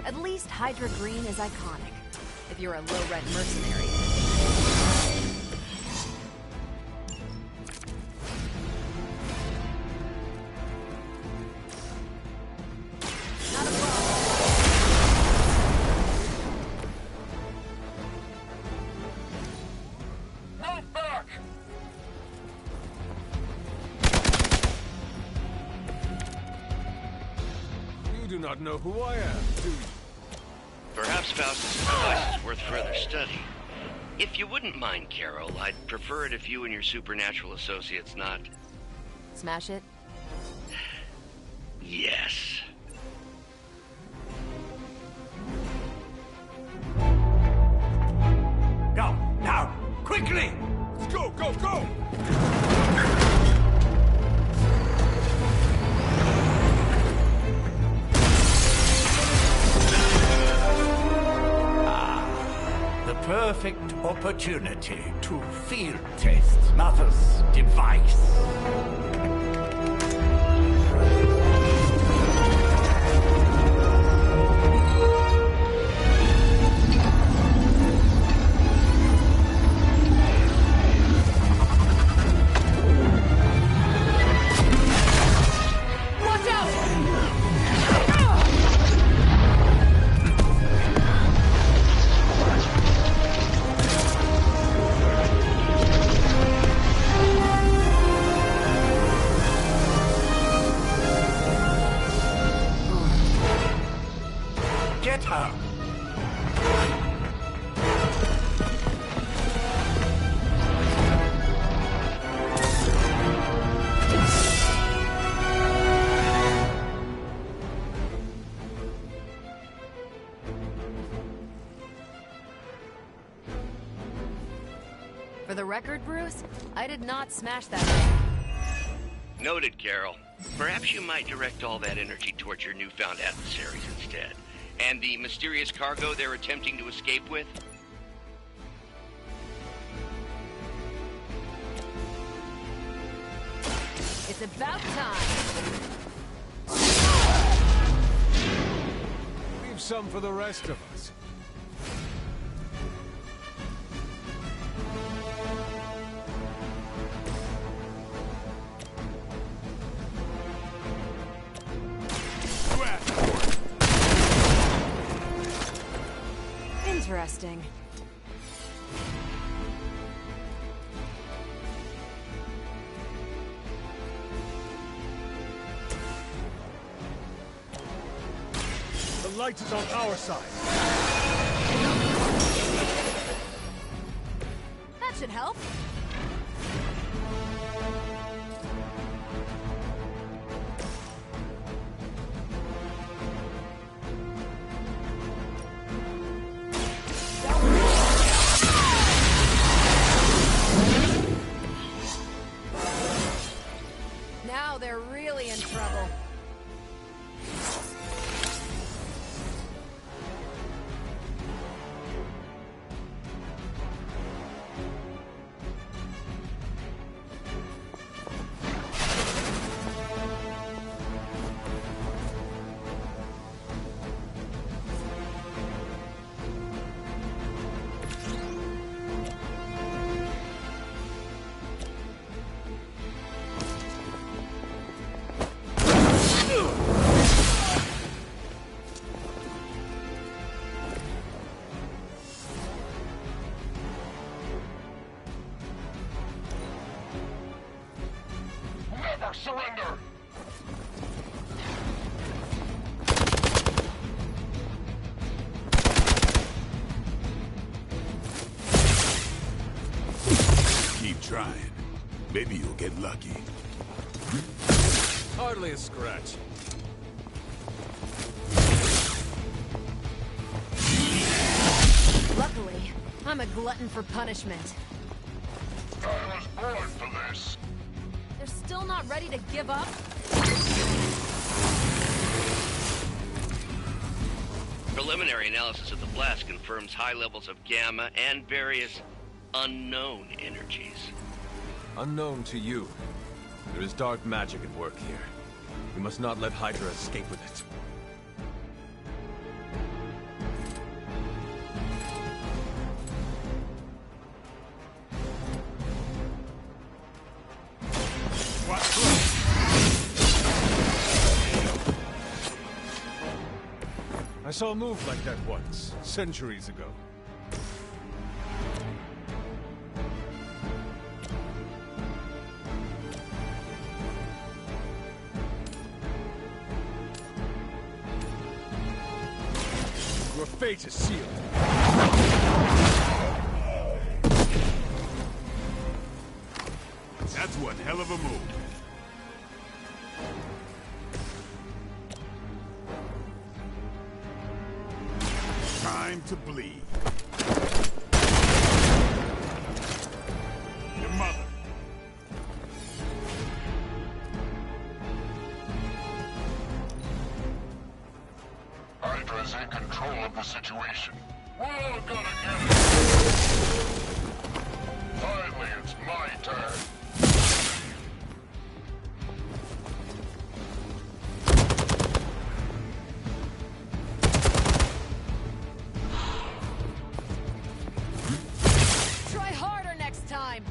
At least Hydra Green is iconic, if you're a low-rent mercenary. Not a problem. Move back! You do not know who I am, do you? Perhaps Faustus' device is worth further study. If you wouldn't mind, Carol, I'd prefer it if you and your supernatural associates not... Smash it? Yes. Go, now, quickly! Let's go, go, go! The perfect opportunity to field test Mother's device. Watch out! Get her! For the record, Bruce, I did not smash that thing. Noted, Carol. Perhaps you might direct all that energy towards your newfound adversaries instead. And the mysterious cargo they're attempting to escape with? It's about time. Leave some for the rest of us. Interesting. The light is on our side. That should help. Now they're really in trouble. Surrender! Keep trying. Maybe you'll get lucky. Hardly a scratch. Luckily, I'm a glutton for punishment. I was born for this. They're still not ready to give up? Preliminary analysis of the blast confirms high levels of gamma and various unknown energies. Unknown to you. There is dark magic at work here. We must not let Hydra escape with it. I saw a move like that once, centuries ago. Your fate is sealed. That's one hell of a move. Time to bleed. Your mother. Hydra's in control of the situation. We're all gonna get it. Finally, it's my turn. Try harder next time!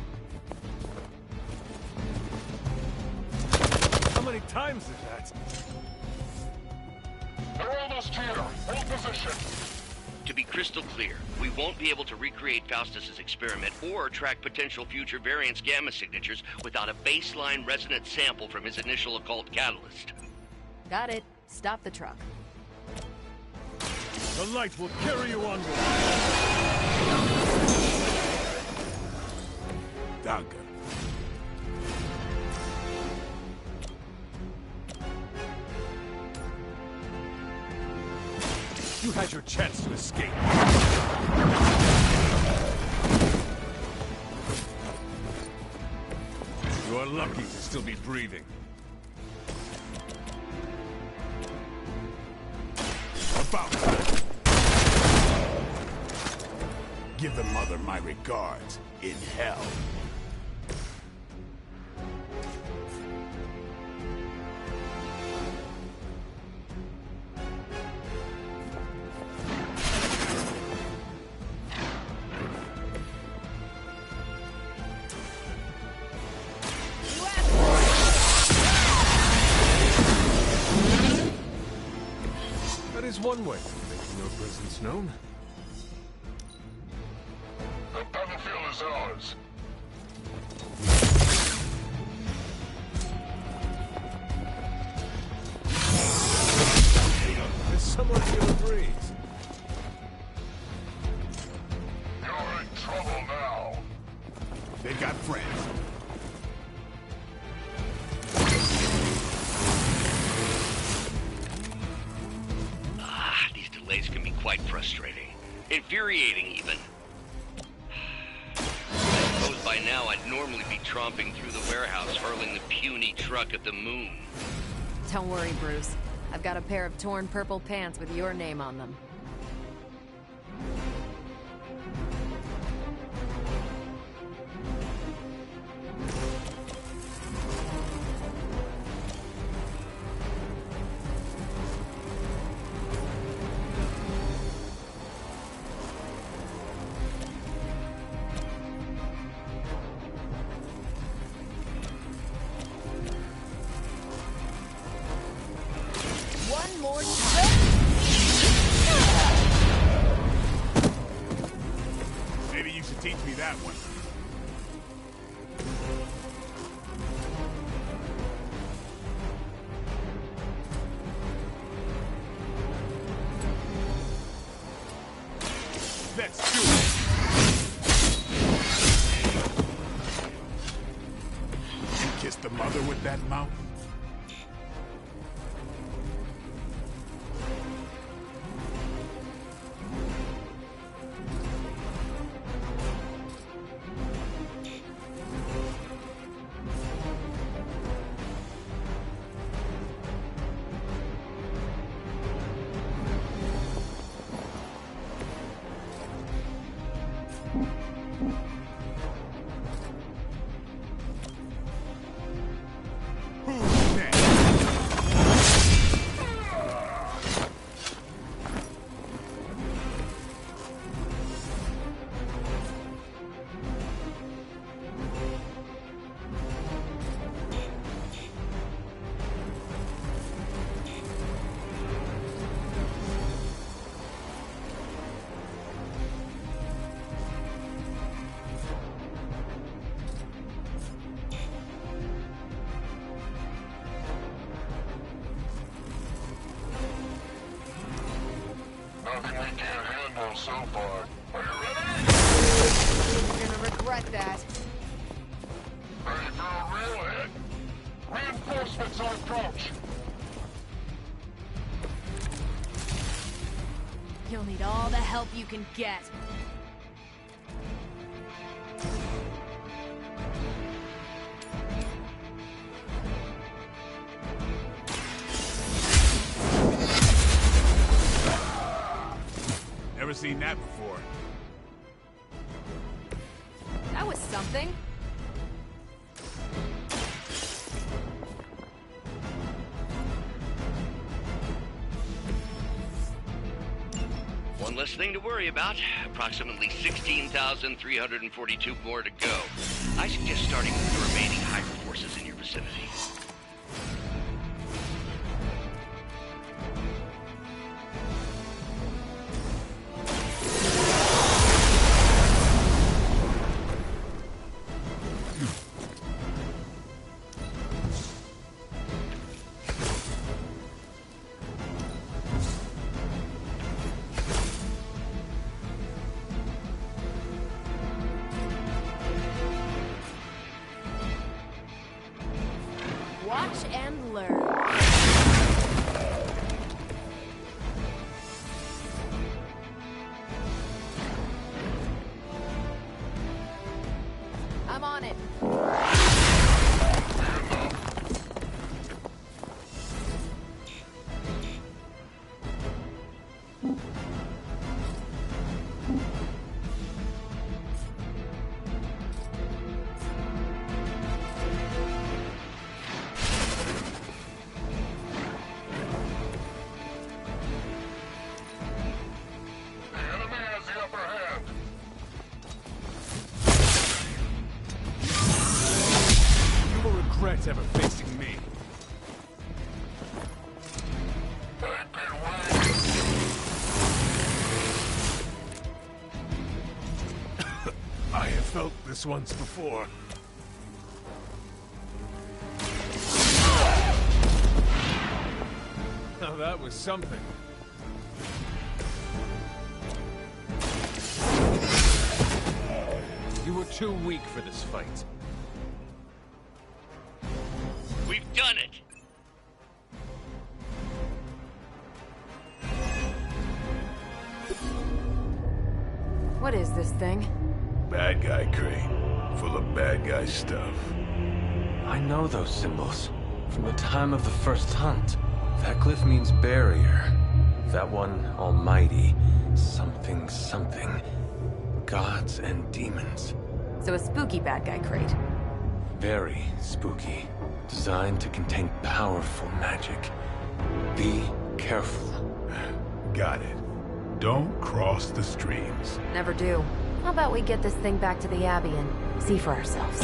How many times is that? They're almost here. Hold position. To be crystal clear, we won't be able to recreate Faustus's experiment or track potential future variance gamma signatures without a baseline resonant sample from his initial occult catalyst. Got it. Stop the truck. The light will carry you onward. Danke. You had your chance to escape. You are lucky to still be breathing. About time. Give the mother my regards in hell. That is one way of making your presence known. The battlefield is ours. Does someone feel a breeze? You're in trouble now. They got friends. These delays can be quite frustrating. Infuriating, even. Posed by by now, I'd normally be tromping through the warehouse, hurling the puny truck at the moon. Don't worry, Bruce. I've got a pair of torn purple pants with your name on them. One more time. Maybe you should teach me that one. Let's do it. You kiss the mother with that mouth? Nothing we can't handle so far. Are you ready? You're gonna regret that. Ready for a real hit? Reinforcements on approach. You'll need all the help you can get. Never seen that before. That was something. One less thing to worry about. Approximately 16,342 more to go. I suggest starting with the remaining Hydra forces in your vicinity. Watch and learn. I'm on it. Regret ever facing me. I have felt this once before. Now that was something. You were too weak for this fight. We've done it! What is this thing? Bad guy, Crane. full of bad guy stuff. I know those symbols. From the time of the first hunt. That glyph means barrier. That one, almighty. Something, something. Gods and demons. So a spooky bad guy crate. Very spooky. Designed to contain powerful magic. Be careful. Got it. Don't cross the streams. Never do. How about we get this thing back to the Abbey and see for ourselves?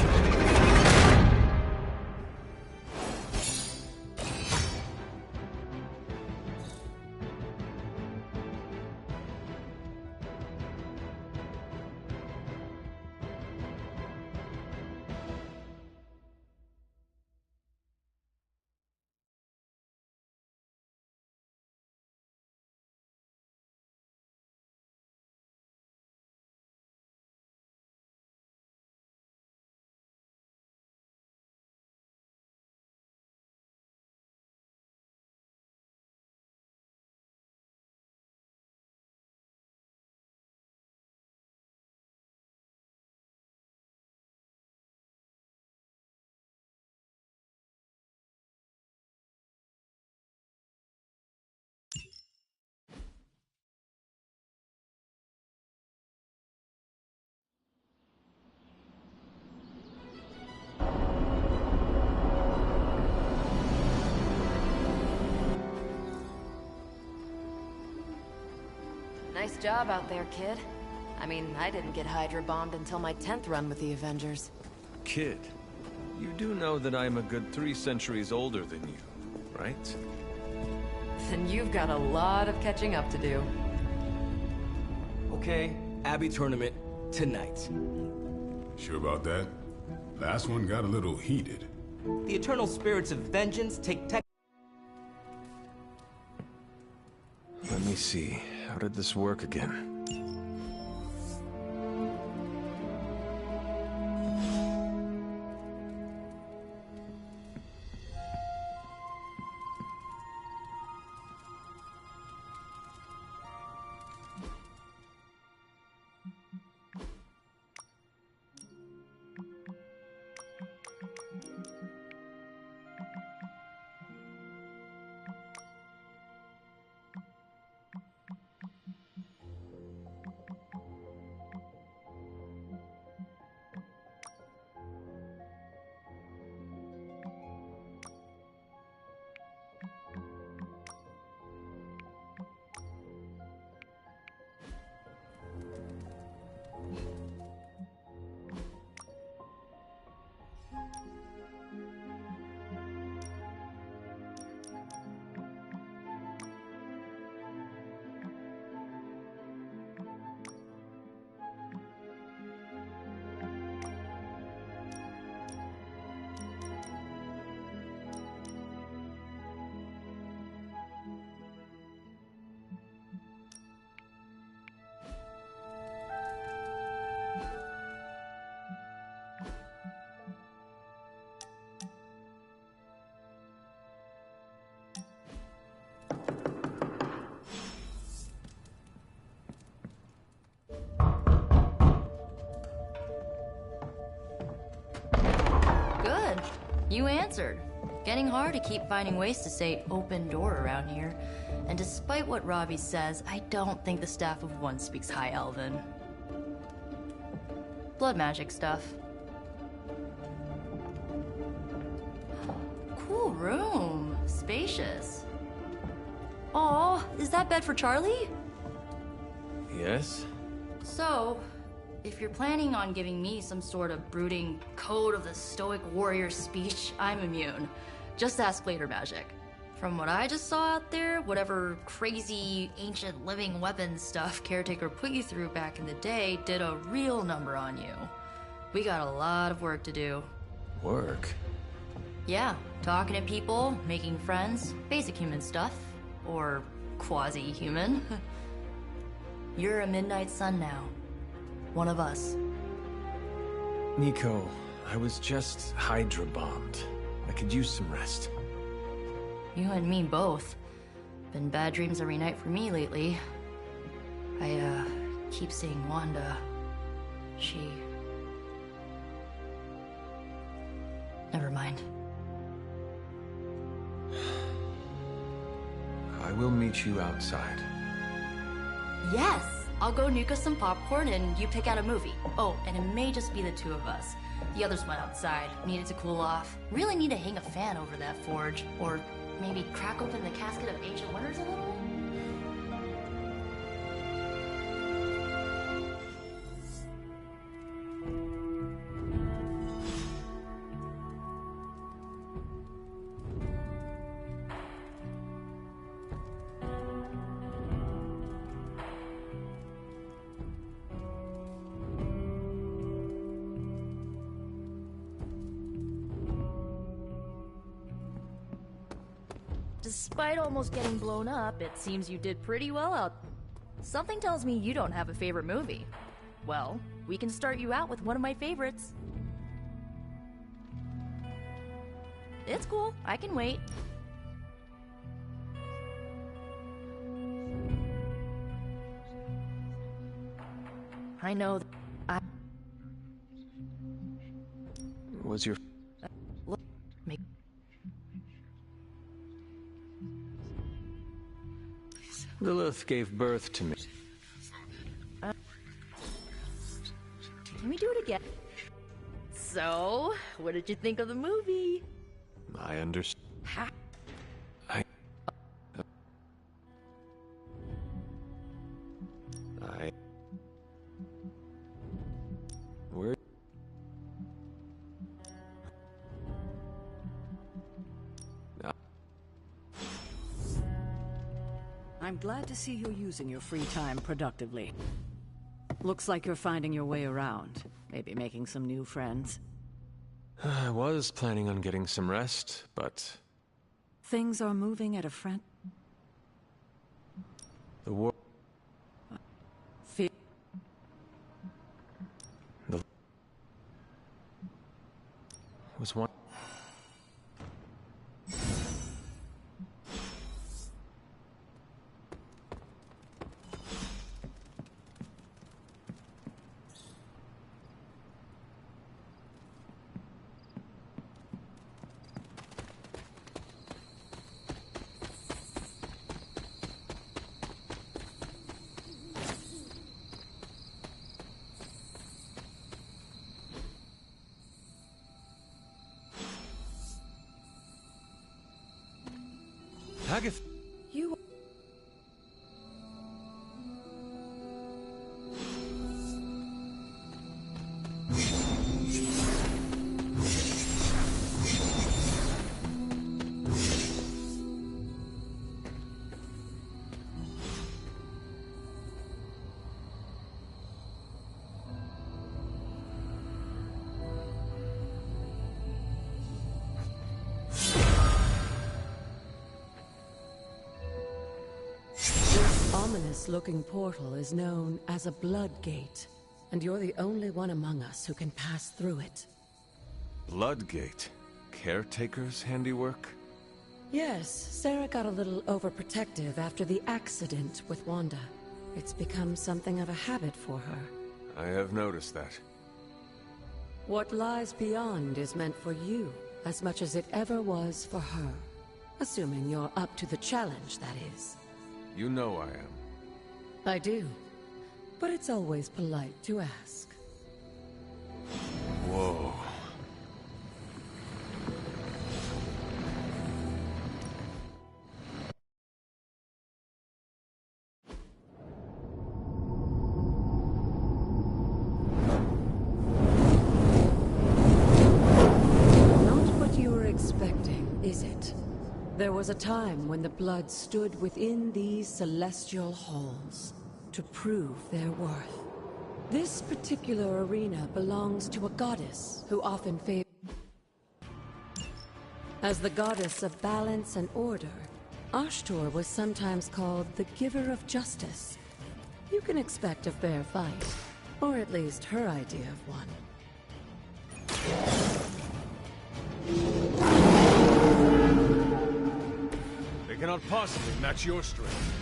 Nice job out there, kid. I mean, I didn't get Hydra bombed until my 10th run with the Avengers. Kid, you do know that I'm a good 3 centuries older than you, right? Then you've got a lot of catching up to do. Okay, Abbey tournament tonight. Sure about that? Last one got a little heated. The eternal spirits of vengeance take tech. Let me see. How did this work again? Good. You answered. Getting hard to keep finding ways to say open door around here. And despite what Robbie says, I don't think the staff of one speaks High Elven. Blood magic stuff. Cool room. Spacious. Aw, is that bed for Charlie? Yes? So, if you're planning on giving me some sort of brooding code of the stoic warrior speech, I'm immune. Just ask later, Magic. From what I just saw out there, whatever crazy ancient living weapons stuff Caretaker put you through back in the day did a real number on you. We got a lot of work to do. Work? Yeah, talking to people, making friends, basic human stuff. Or quasi-human. You're a Midnight Sun now. One of us. Nico, I was just Hydra bombed. I could use some rest. You and me both. Been bad dreams every night for me lately. I keep seeing Wanda. She Never mind. I will meet you outside. Yes! I'll go nuke us some popcorn and you pick out a movie. Oh, and it may just be the two of us. The others went outside, needed to cool off. Really need to hang a fan over that forge. Or maybe crack open the casket of ancient wonders a little? Despite almost getting blown up, it seems you did pretty well out. Something tells me you don't have a favorite movie. Well, we can start you out with one of my favorites. It's cool, I can wait. I know Was your... Look, make... Lilith gave birth to me. Can we do it again? So, what did you think of the movie? I understand. Ha! I... Where... I'm glad to see you're using your free time productively. Looks like you're finding your way around. Maybe making some new friends. I was planning on getting some rest, but... Things are moving at a friend. The war... The... Was one... Agatha... You... Ominous-looking portal is known as a blood gate, and you're the only one among us who can pass through it. Bloodgate? Caretaker's handiwork? Yes, Sarah got a little overprotective after the accident with Wanda. It's become something of a habit for her. I have noticed that. What lies beyond is meant for you, as much as it ever was for her. Assuming you're up to the challenge, that is. You know I am. I do. But it's always polite to ask. Whoa. Not what you were expecting, is it? There was a time when the blood stood within these celestial halls to prove their worth. This particular arena belongs to a goddess who often favors. As the goddess of balance and order, Ashtor was sometimes called the giver of justice. You can expect a fair fight, or at least her idea of one. They cannot possibly match your strength.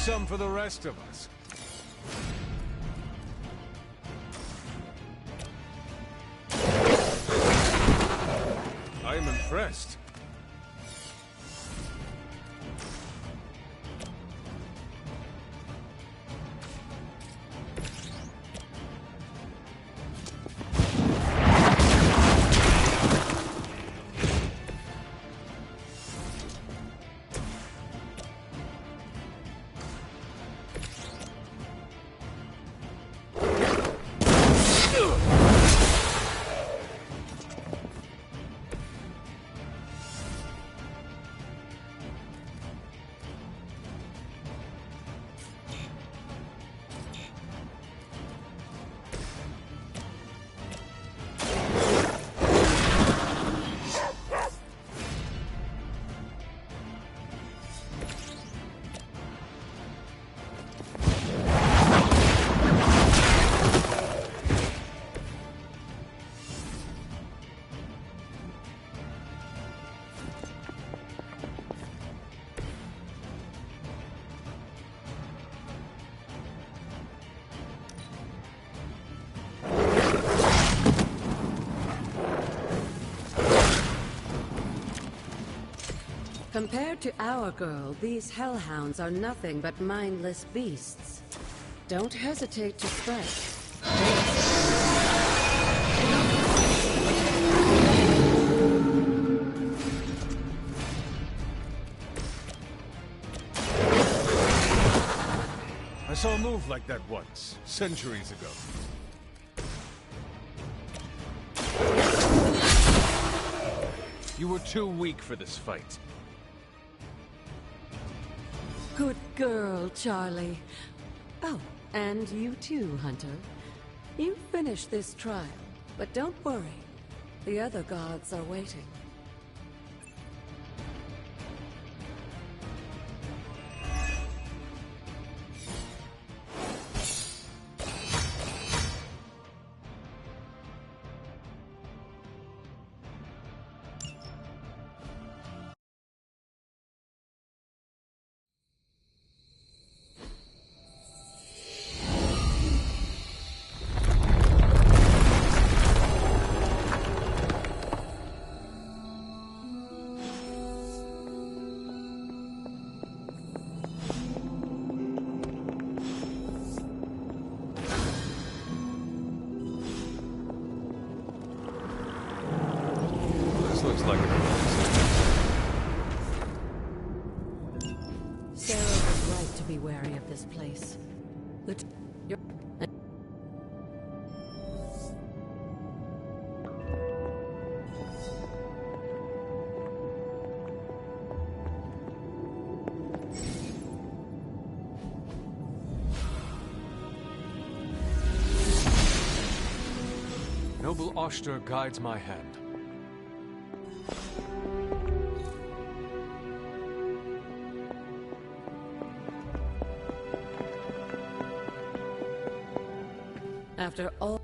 some for the rest of us. I am impressed. Compared to our girl, these hellhounds are nothing but mindless beasts. Don't hesitate to strike. I saw a move like that once, centuries ago. You were too weak for this fight. Good girl, Charlie. Oh, and you too, Hunter. You finished this trial, but don't worry. The other gods are waiting. Looks like it. Sarah was right to be wary of this place. Noble Oster guides my hand. After all...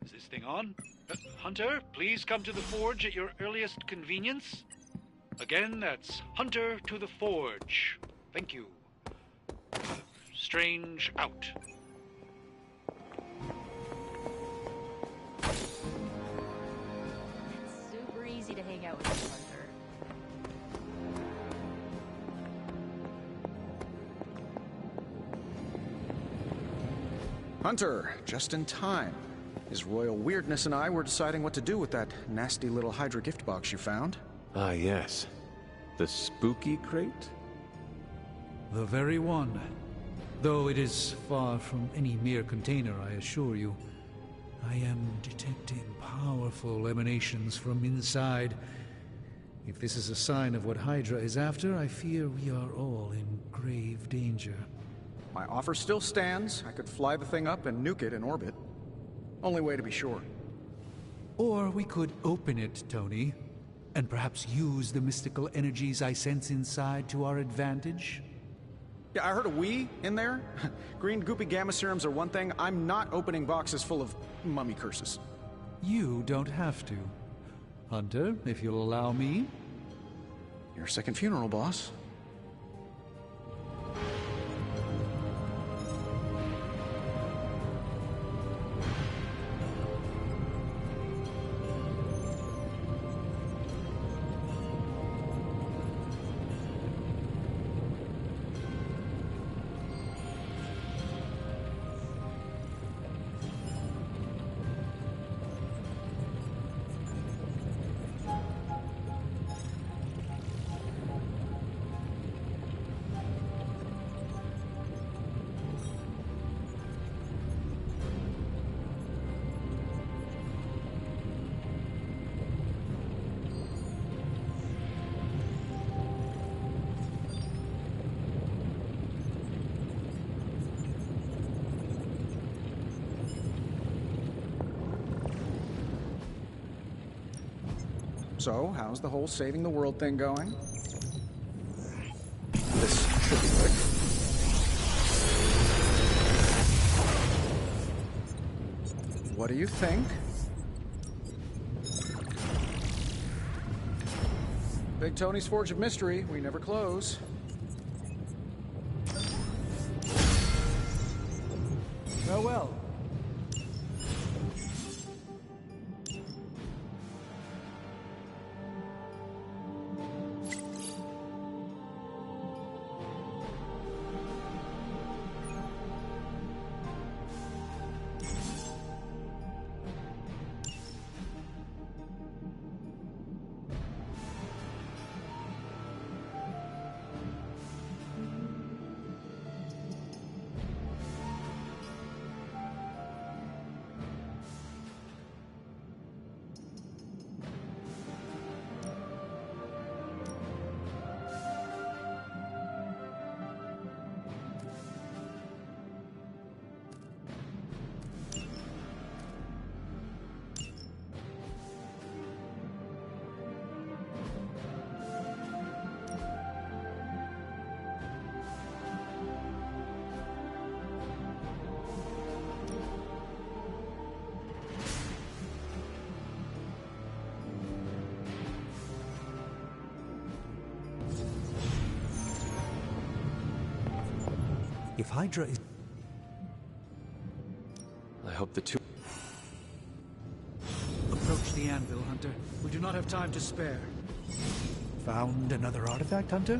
Is this thing on? Hunter, please come to the forge at your earliest convenience. Again, that's Hunter to the forge. Thank you. Strange out. It's super easy to hang out with you, Hunter. Hunter, just in time. His royal weirdness and I were deciding what to do with that nasty little Hydra gift box you found. Ah, yes. The spooky crate? The very one. Though it is far from any mere container, I assure you. I am detecting powerful emanations from inside. If this is a sign of what Hydra is after, I fear we are all in grave danger. My offer still stands. I could fly the thing up and nuke it in orbit. Only way to be sure. Or we could open it, Tony, and perhaps use the mystical energies I sense inside to our advantage. Yeah, I heard a "we" in there. Green goopy gamma serums are one thing. I'm not opening boxes full of mummy curses. You don't have to. Hunter, if you'll allow me. Your second funeral, boss. So, how's the whole saving the world thing going? This should be quick. What do you think? Big Tony's Forge of Mystery. We never close. Farewell. If Hydra is... I hope the two... Approach the anvil, Hunter. We do not have time to spare. Found another artifact, Hunter?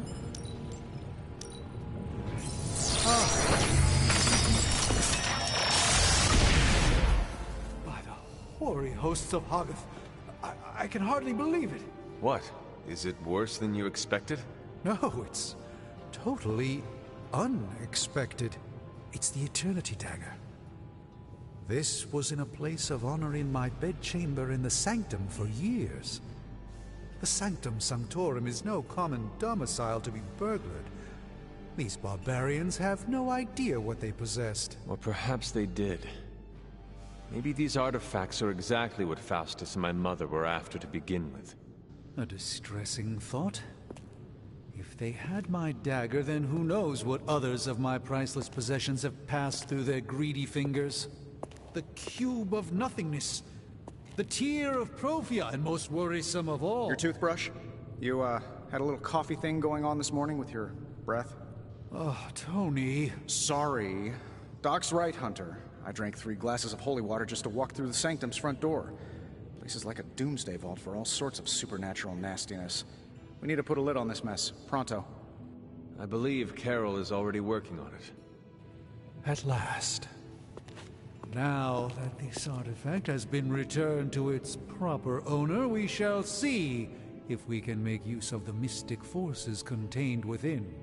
By the hoary hosts of Hoggoth, I can hardly believe it. What? Is it worse than you expected? No, it's totally unexpected. It's the Eternity Dagger. This was in a place of honor in my bedchamber in the Sanctum for years. The Sanctum Sanctorum is no common domicile to be burglared. These barbarians have no idea what they possessed. Or perhaps they did. Maybe these artifacts are exactly what Faustus and my mother were after to begin with. A distressing thought. If they had my dagger, then who knows what others of my priceless possessions have passed through their greedy fingers. The cube of nothingness. The tear of Profia, and most worrisome of all... Your toothbrush? You, had a little coffee thing going on this morning with your breath? Oh, Tony... Sorry. Doc's right, Hunter. I drank 3 glasses of holy water just to walk through the Sanctum's front door. Place is like a doomsday vault for all sorts of supernatural nastiness. We need to put a lid on this mess. Pronto. I believe Carol is already working on it. At last. Now that this artifact has been returned to its proper owner, we shall see if we can make use of the mystic forces contained within.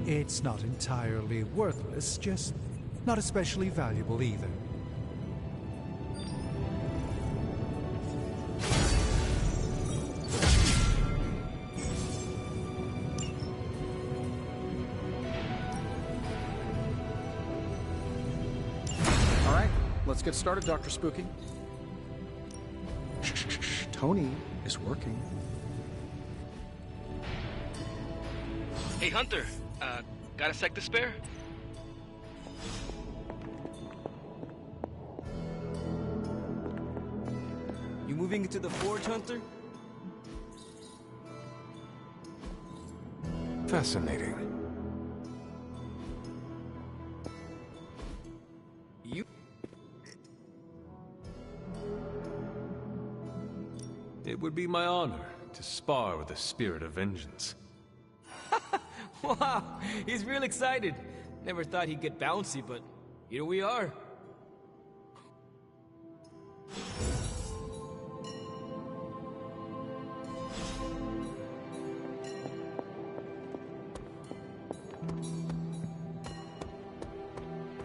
It's not entirely worthless, just not especially valuable either. All right, let's get started, Dr. Spooky. Shh, shh, shh. Tony is working. Hey, Hunter. Got a sec to spare? You moving into the forge, Hunter? Fascinating. You... It would be my honor to spar with the spirit of vengeance. Wow, he's real excited. Never thought he'd get bouncy, but here we are.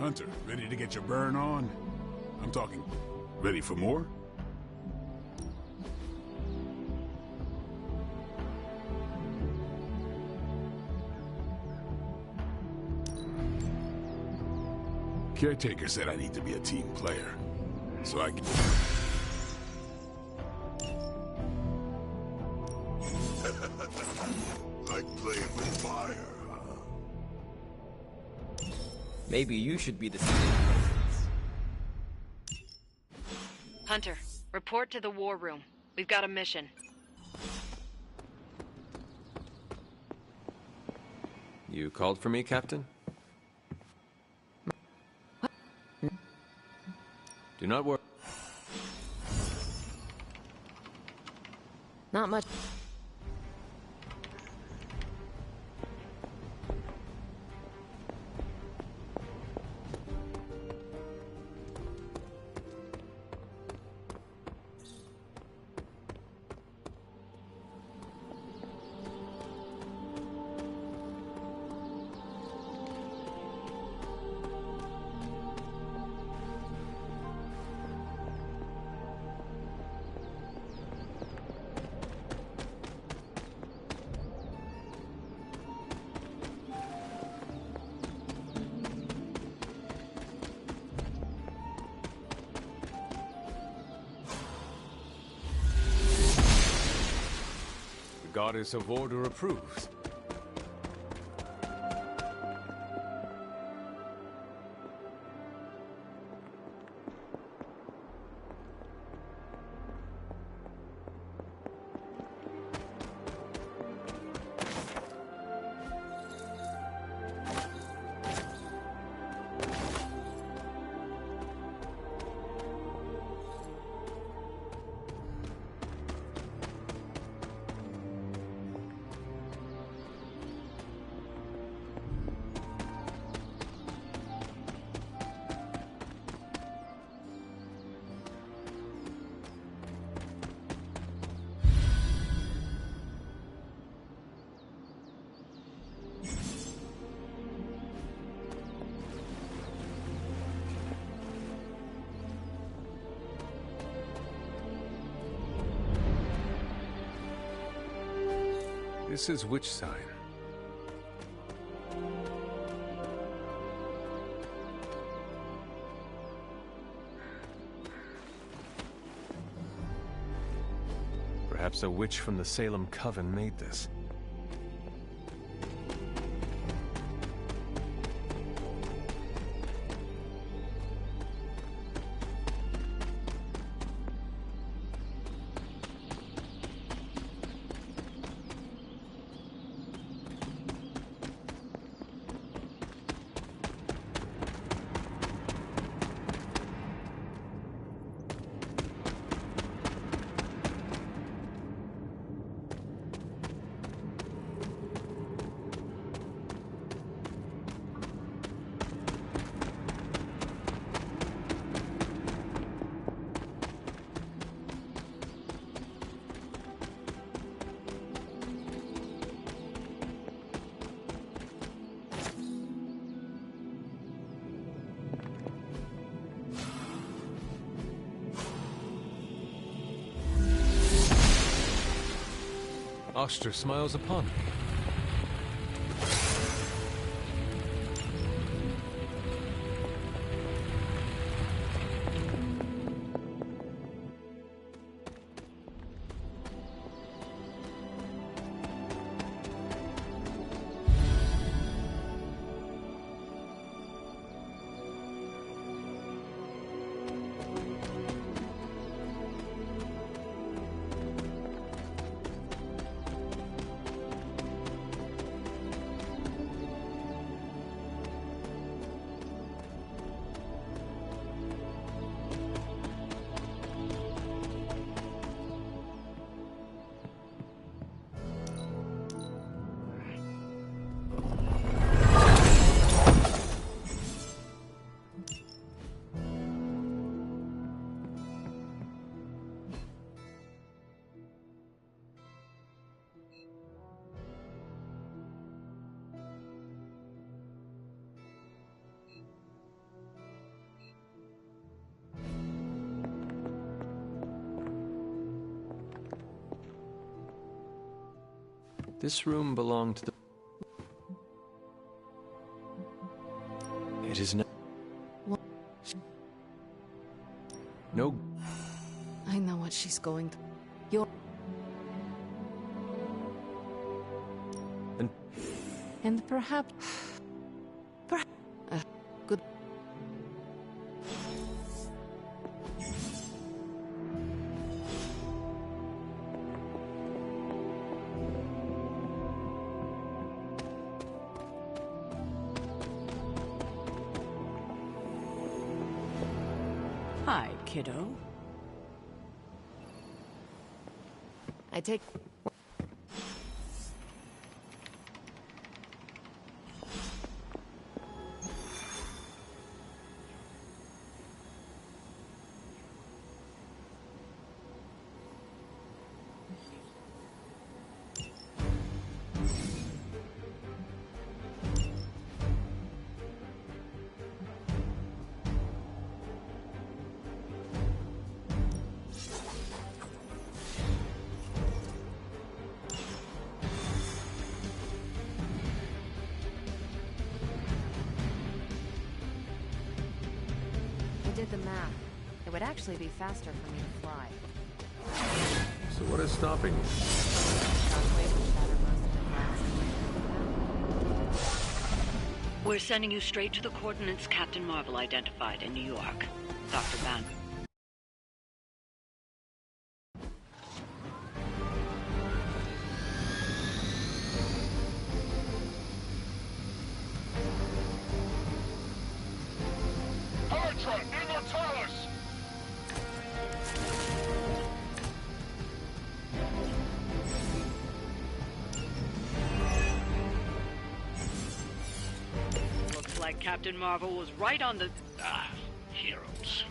Hunter, ready to get your burn on? I'm talking, ready for more? Caretaker said I need to be a team player, so I can... Like playing with fire, huh? Maybe you should be the... Hunter, report to the war room. We've got a mission. You called for me, Captain? Do not worry. Not much. The Goddess of Order approves. This is which sign? Perhaps a witch from the Salem Coven made this. Oster smiles upon me. This room belonged to the... It is not... No... I know what she's going through. And perhaps... good... Hi, kiddo. I take... did the math. It would actually be faster for me to fly. So what is stopping you? We're sending you straight to the coordinates Captain Marvel identified in New York. Dr. Ban. Hydra, Immortalis! Looks like Captain Marvel was right on the... Heroes.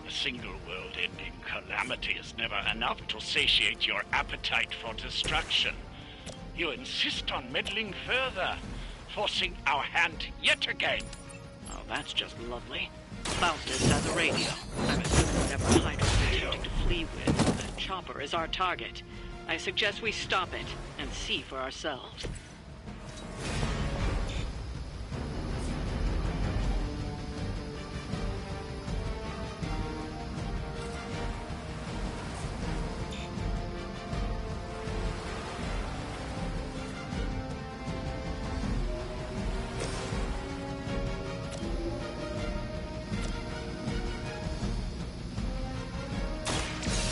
A single world-ending calamity is never enough to satiate your appetite for destruction. You insist on meddling further, forcing our hand yet again. Oh, that's just lovely. Faustus has a radio. I'm assuming whatever Hydra's attempting to flee with, the chopper is our target. I suggest we stop it and see for ourselves.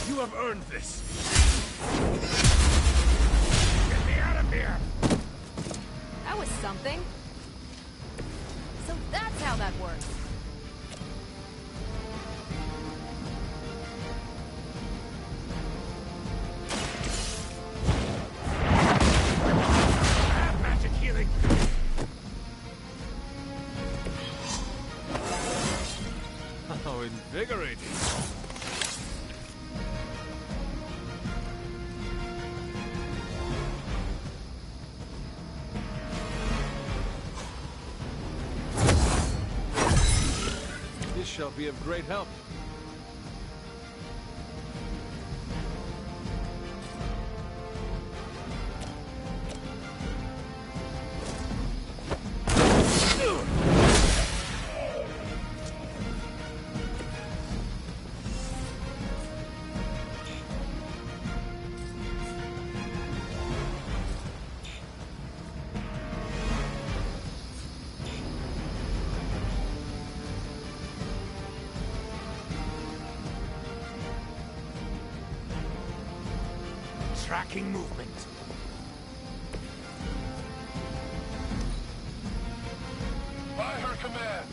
You have earned this. Get me out of here! That was something. So that's how that works. Magic healing. How invigorating. This shall be of great help. Tracking movement. By her command.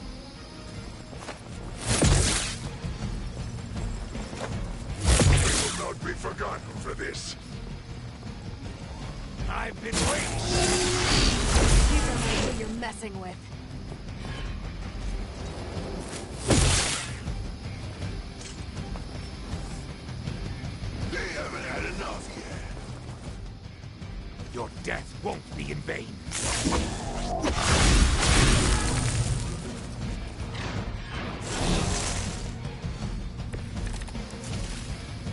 We will not be forgotten for this. I've been waiting. You don't know who you're messing with. They haven't had enough yet. Your death won't be in vain.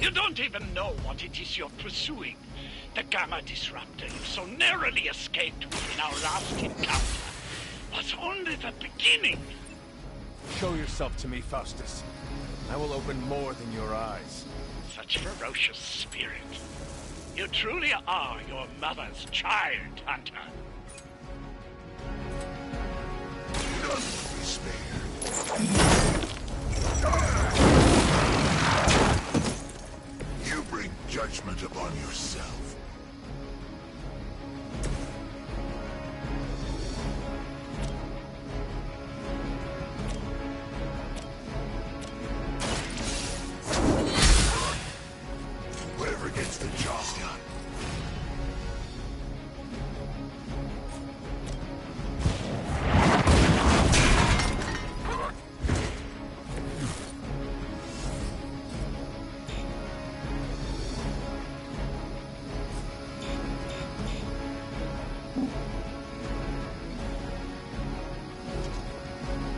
You don't even know what it is you're pursuing. The Gamma Disruptor you so narrowly escaped with in our last encounter was only the beginning. Show yourself to me, Faustus. I will open more than your eyes. Such ferocious spirit. You truly are your mother's child, Hunter. None will be spared. You bring judgment upon yourself. Whoever gets the job done.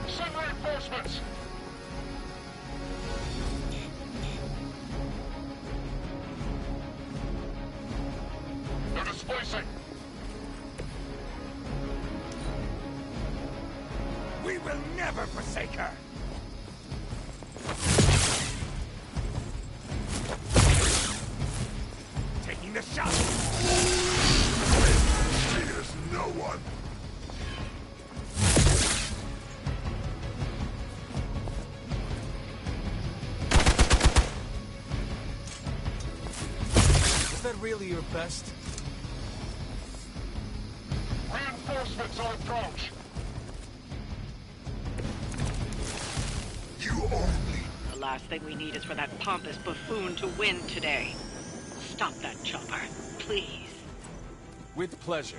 Send reinforcements! They're displacing! We will never forsake her! Taking the shot! Fears no one! Is that really your best? Reinforcements on approach! The last thing we need is for that pompous buffoon to win today. Stop that chopper, please. With pleasure.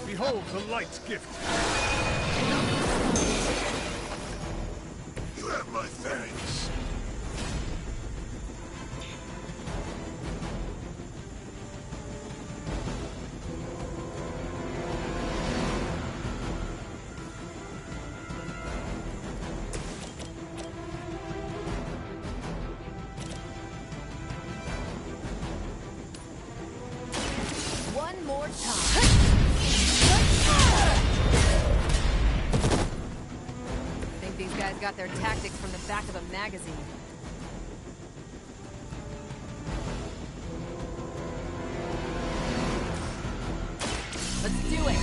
Behold the light's gift. You have my thanks. One more time. I think these guys got their tactics from the back of a magazine. Let's do it.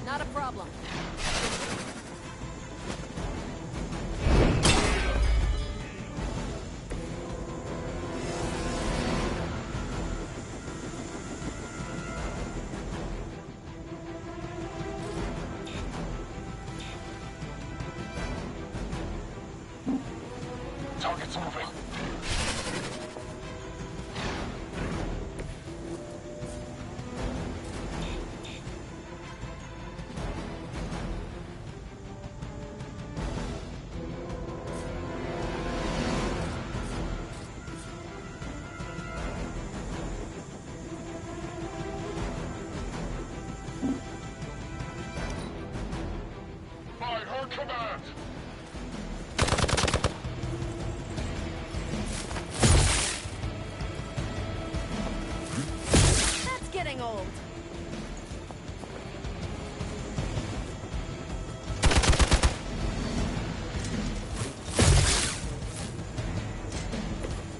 Not a problem. Target's moving. By her command! That's getting old.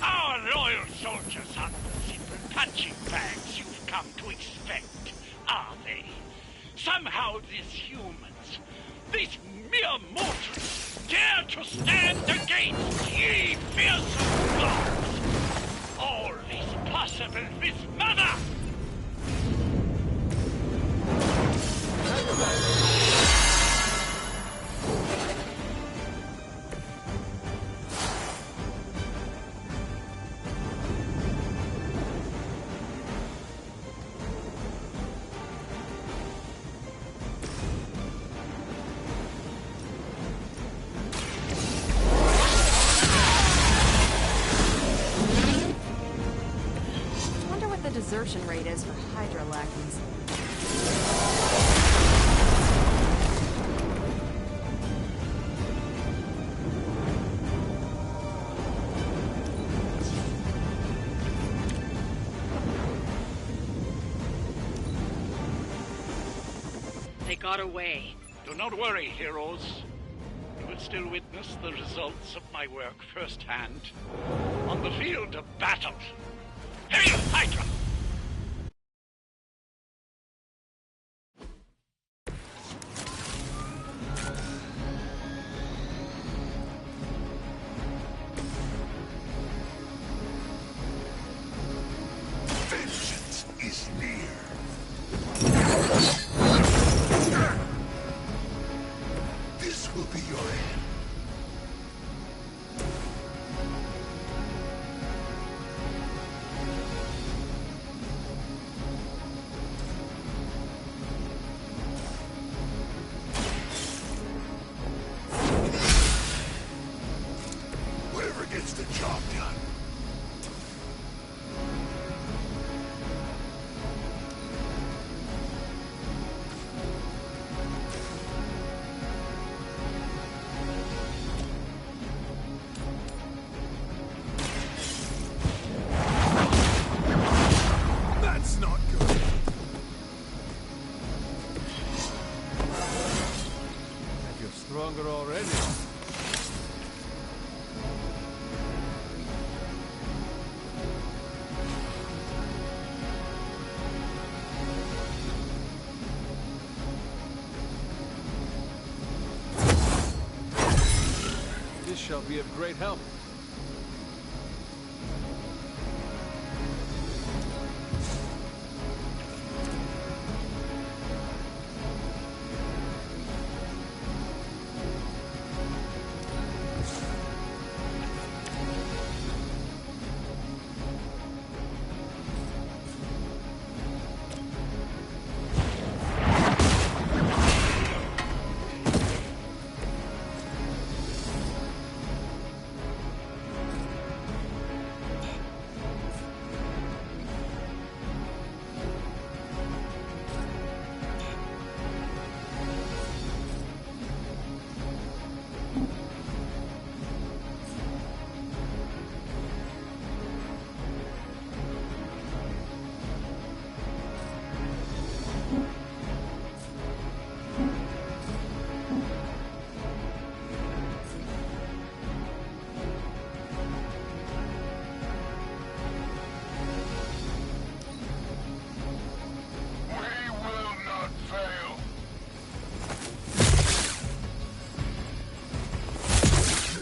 Our loyal soldiers aren't the simple punching bags you've come to expect, are they? Somehow these humans, these mere mortals, dare to stand against ye fearsome gods. All is possible with Mother! desertion rate is for Hydra lackeys. They got away. Do not worry, heroes. You will still witness the results of my work firsthand. On the field of battle. Hail, Hydra! Vengeance is near. This will be your end. Whatever gets the job done. That's not good. I feel stronger already. This shall be of great help. We will not fail.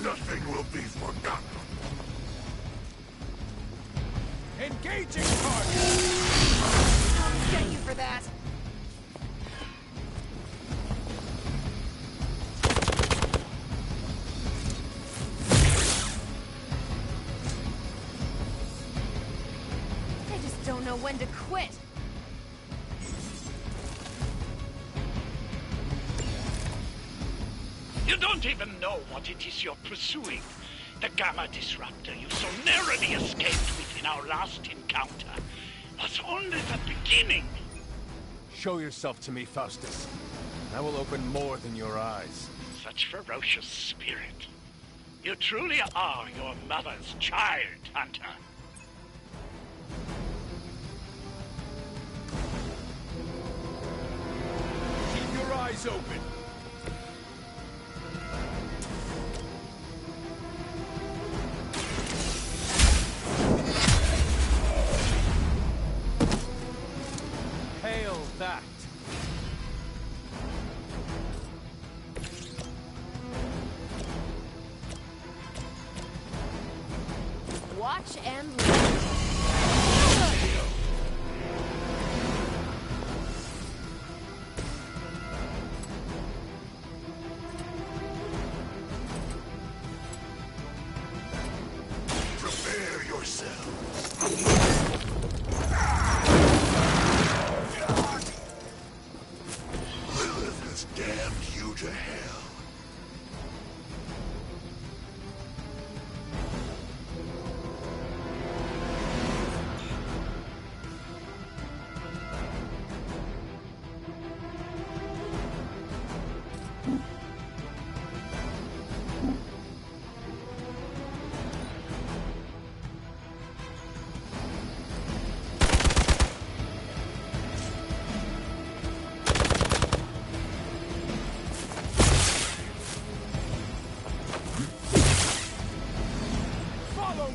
Nothing will be forgotten. Engaging target! I'll get you for that. I just don't know when to quit. You don't even know what it is you're pursuing. The Gamma Disruptor you so narrowly escaped with in our last encounter was only the beginning. Show yourself to me, Faustus. I will open more than your eyes. Such ferocious spirit. You truly are your mother's child, Hunter. Keep your eyes open. Hail that. Watch and learn. Prepare yourselves. Lilith has damned you to hell.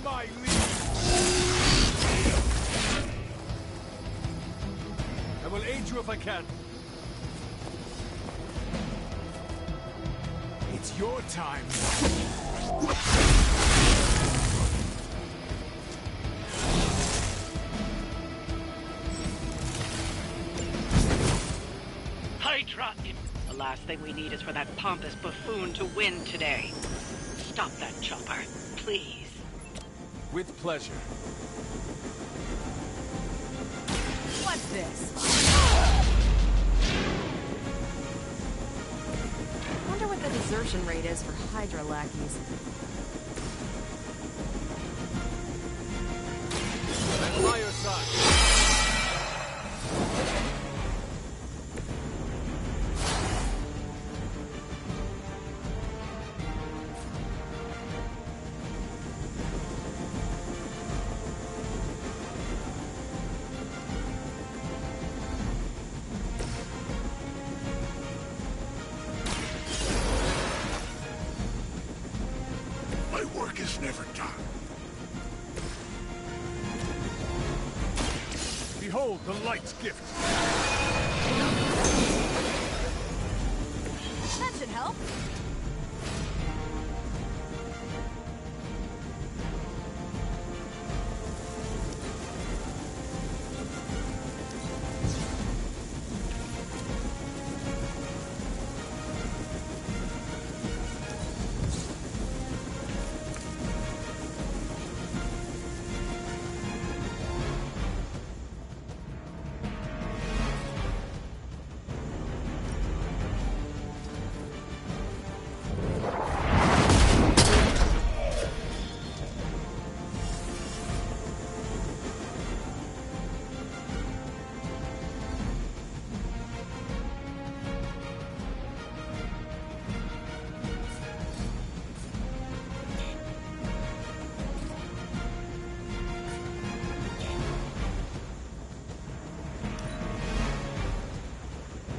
my lead! I will aid you if I can. It's your time. Hydra in... The last thing we need is for that pompous buffoon to win today. Stop that chopper, please. With pleasure. What's this? Wonder what the desertion rate is for Hydra lackeys. I'm by your side. My work is never done. Behold the light's gift. That should help.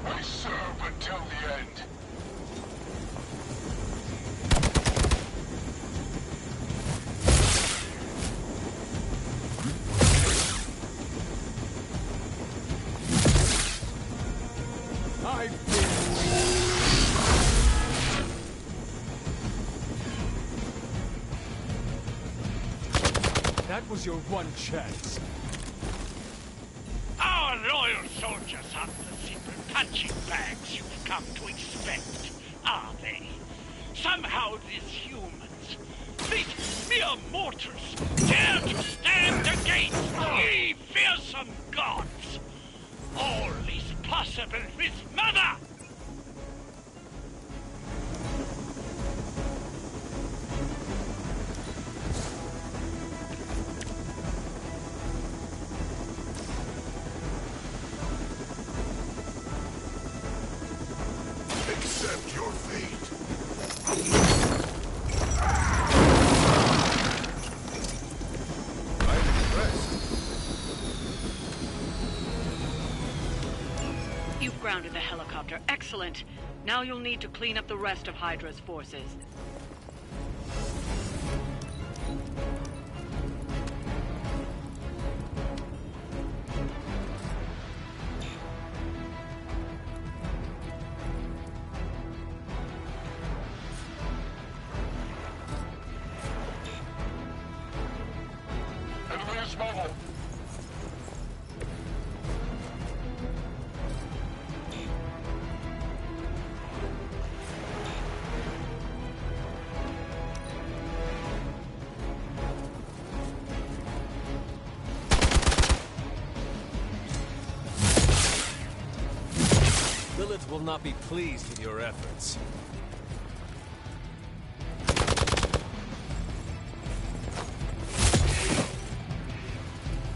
I serve until the end. That was your one chance. Our loyal soldiers aren't the simple punching bags you've come to expect, are they? Somehow these humans, these mere mortals, dare to stand against ye fearsome gods. All is possible with Mother! Accept your fate. I'm impressed. You've grounded the helicopter. Excellent. Now you'll need to clean up the rest of Hydra's forces. Enemy's mobile. Lilith will not be pleased with your efforts.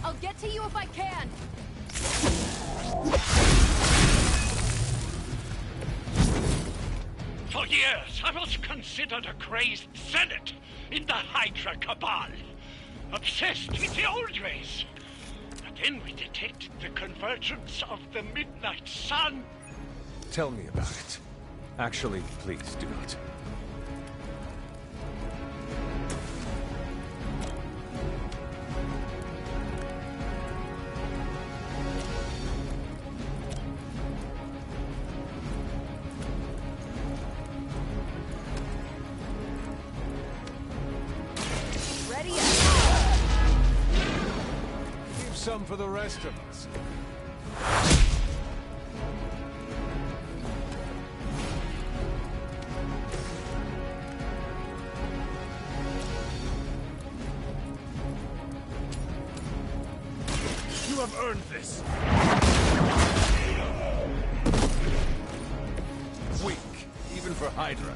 I'll get to you if I can. For years, I was considered a crazed zealot in the Hydra cabal, obsessed with the old ways. But then we detected the convergence of the Midnight Sun. Tell me about it. Actually, please do not. some for the rest of us. You have earned this. Weak, even for Hydra.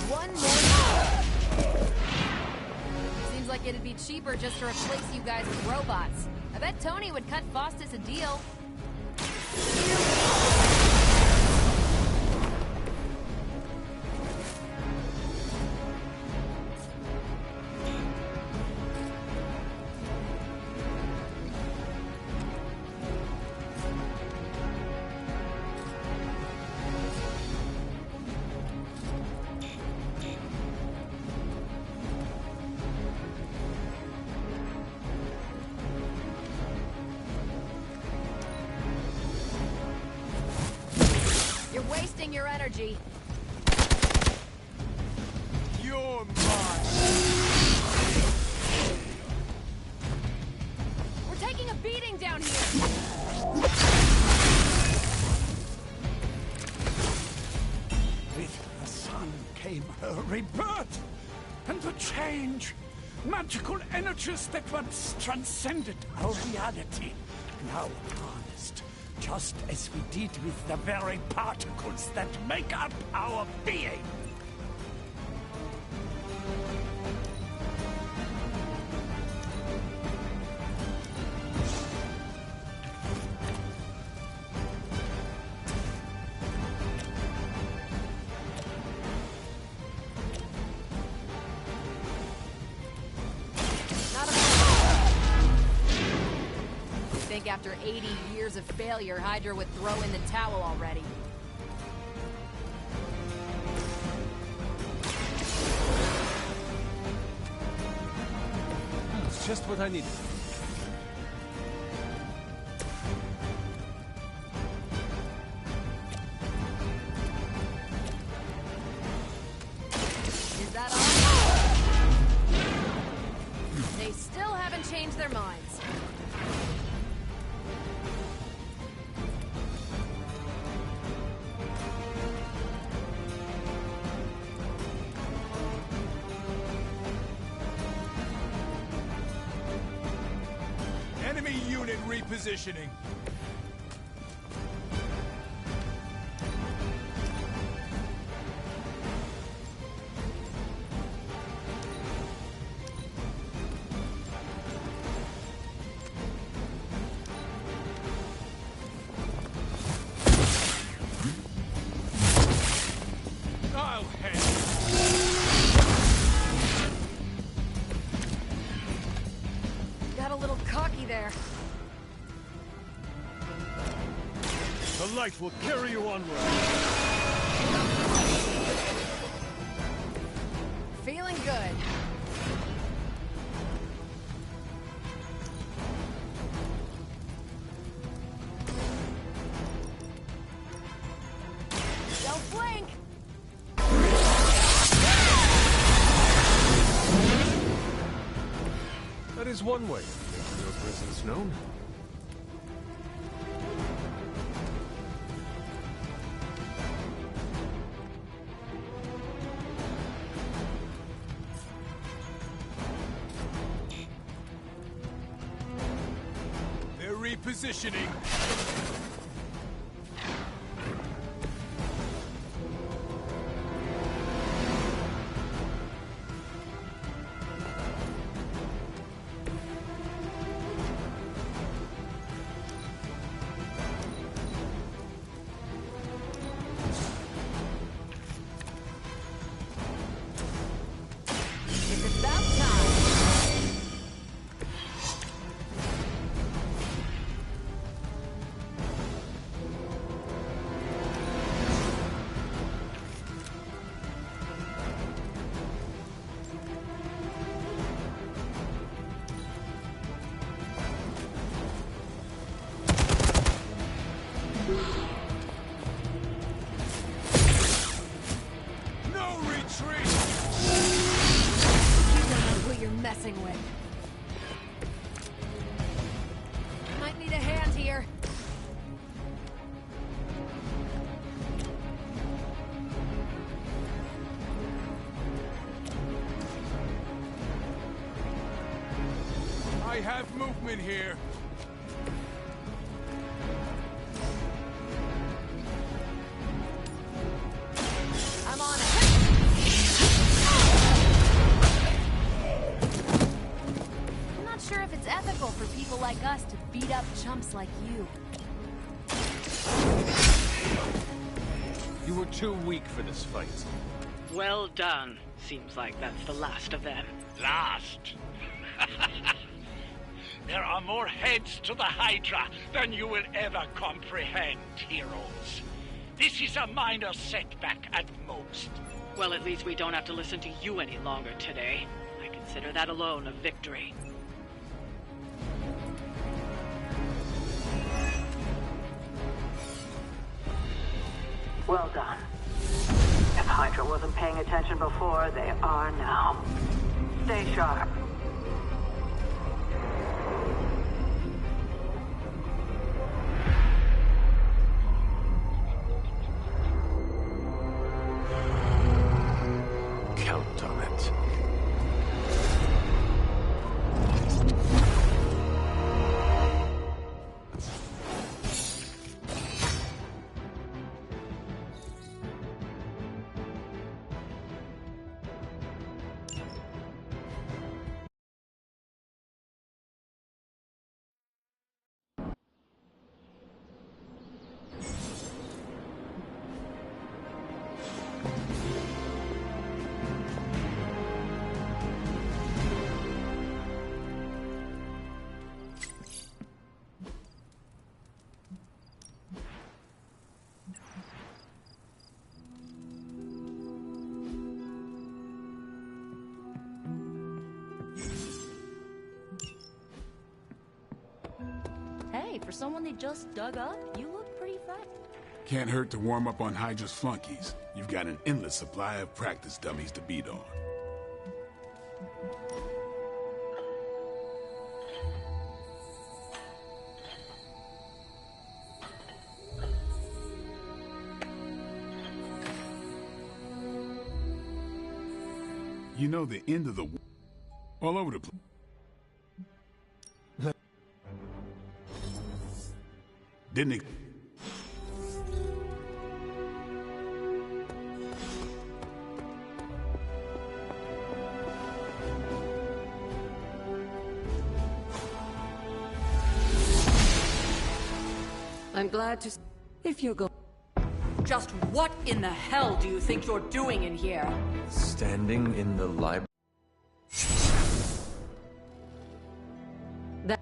One more. Seems like it'd be cheaper just to replace you guys with robots. I bet Tony would cut Faustus a deal. Wasting your energy. You're mine. We're taking a beating down here. With the sun came her rebirth and the change. Magical energies that once transcended our reality, now harnessed. Just as we did with the very particles that make up our being. After 80 years of failure, Hydra would throw in the towel already. It's just what I needed. Is that all? They still haven't changed their minds. Enemy unit repositioning. I'll handle it. Got a little cocky there. The light will carry you onward. Feeling good. Don't blink! That is one way of making your presence known. They're repositioning. It's about time. movement here. I'm on it. I'm not sure if it's ethical for people like us to beat up chumps like you. You were too weak for this fight. Well done. Seems like that's the last of them. Last? There are more heads to the Hydra than you will ever comprehend, heroes. This is a minor setback at most. Well, at least we don't have to listen to you any longer today. I consider that alone a victory. Well done. If Hydra wasn't paying attention before, they are now. Stay sharp. Count on it. Hey, for someone they just dug up, you look pretty fat. Can't hurt to warm up on Hydra's flunkies. You've got an endless supply of practice dummies to beat on. You know, the end of the war all over the place. Didn't it? I'm glad to... If you're going... Just what in the hell do you think you're doing in here? Standing in the library. That...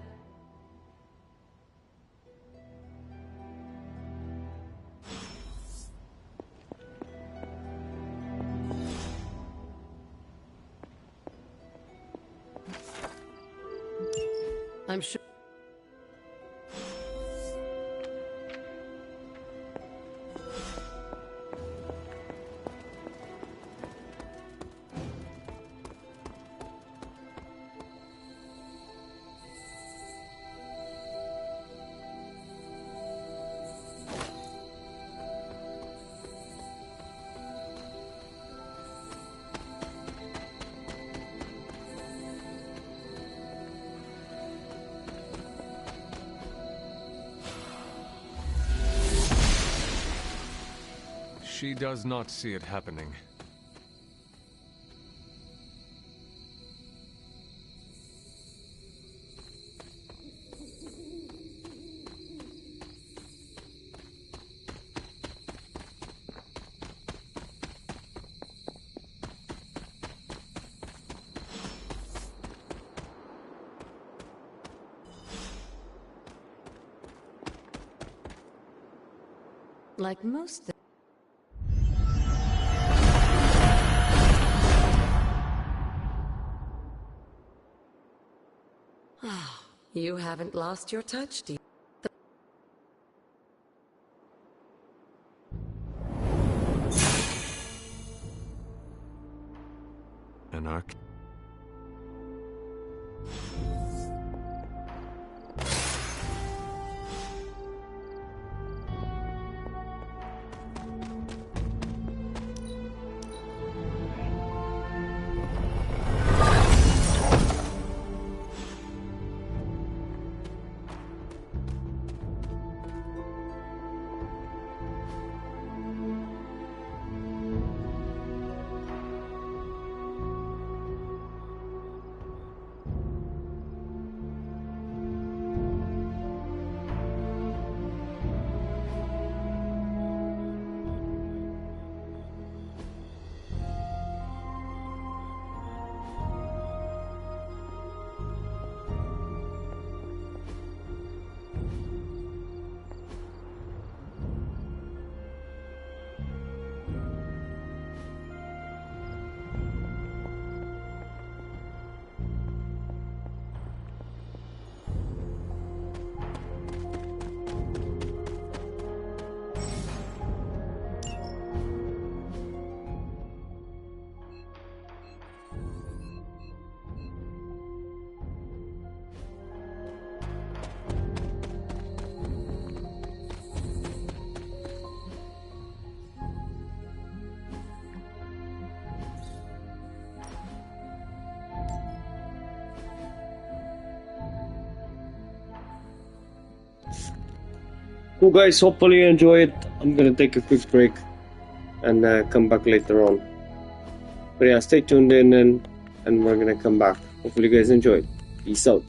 I'm sure... She does not see it happening. Like most things. You haven't lost your touch, dear. An arc. Cool guys, hopefully you enjoy it. I'm gonna take a quick break and come back later on. But yeah, stay tuned in and we're gonna come back. Hopefully you guys enjoy it. Peace out.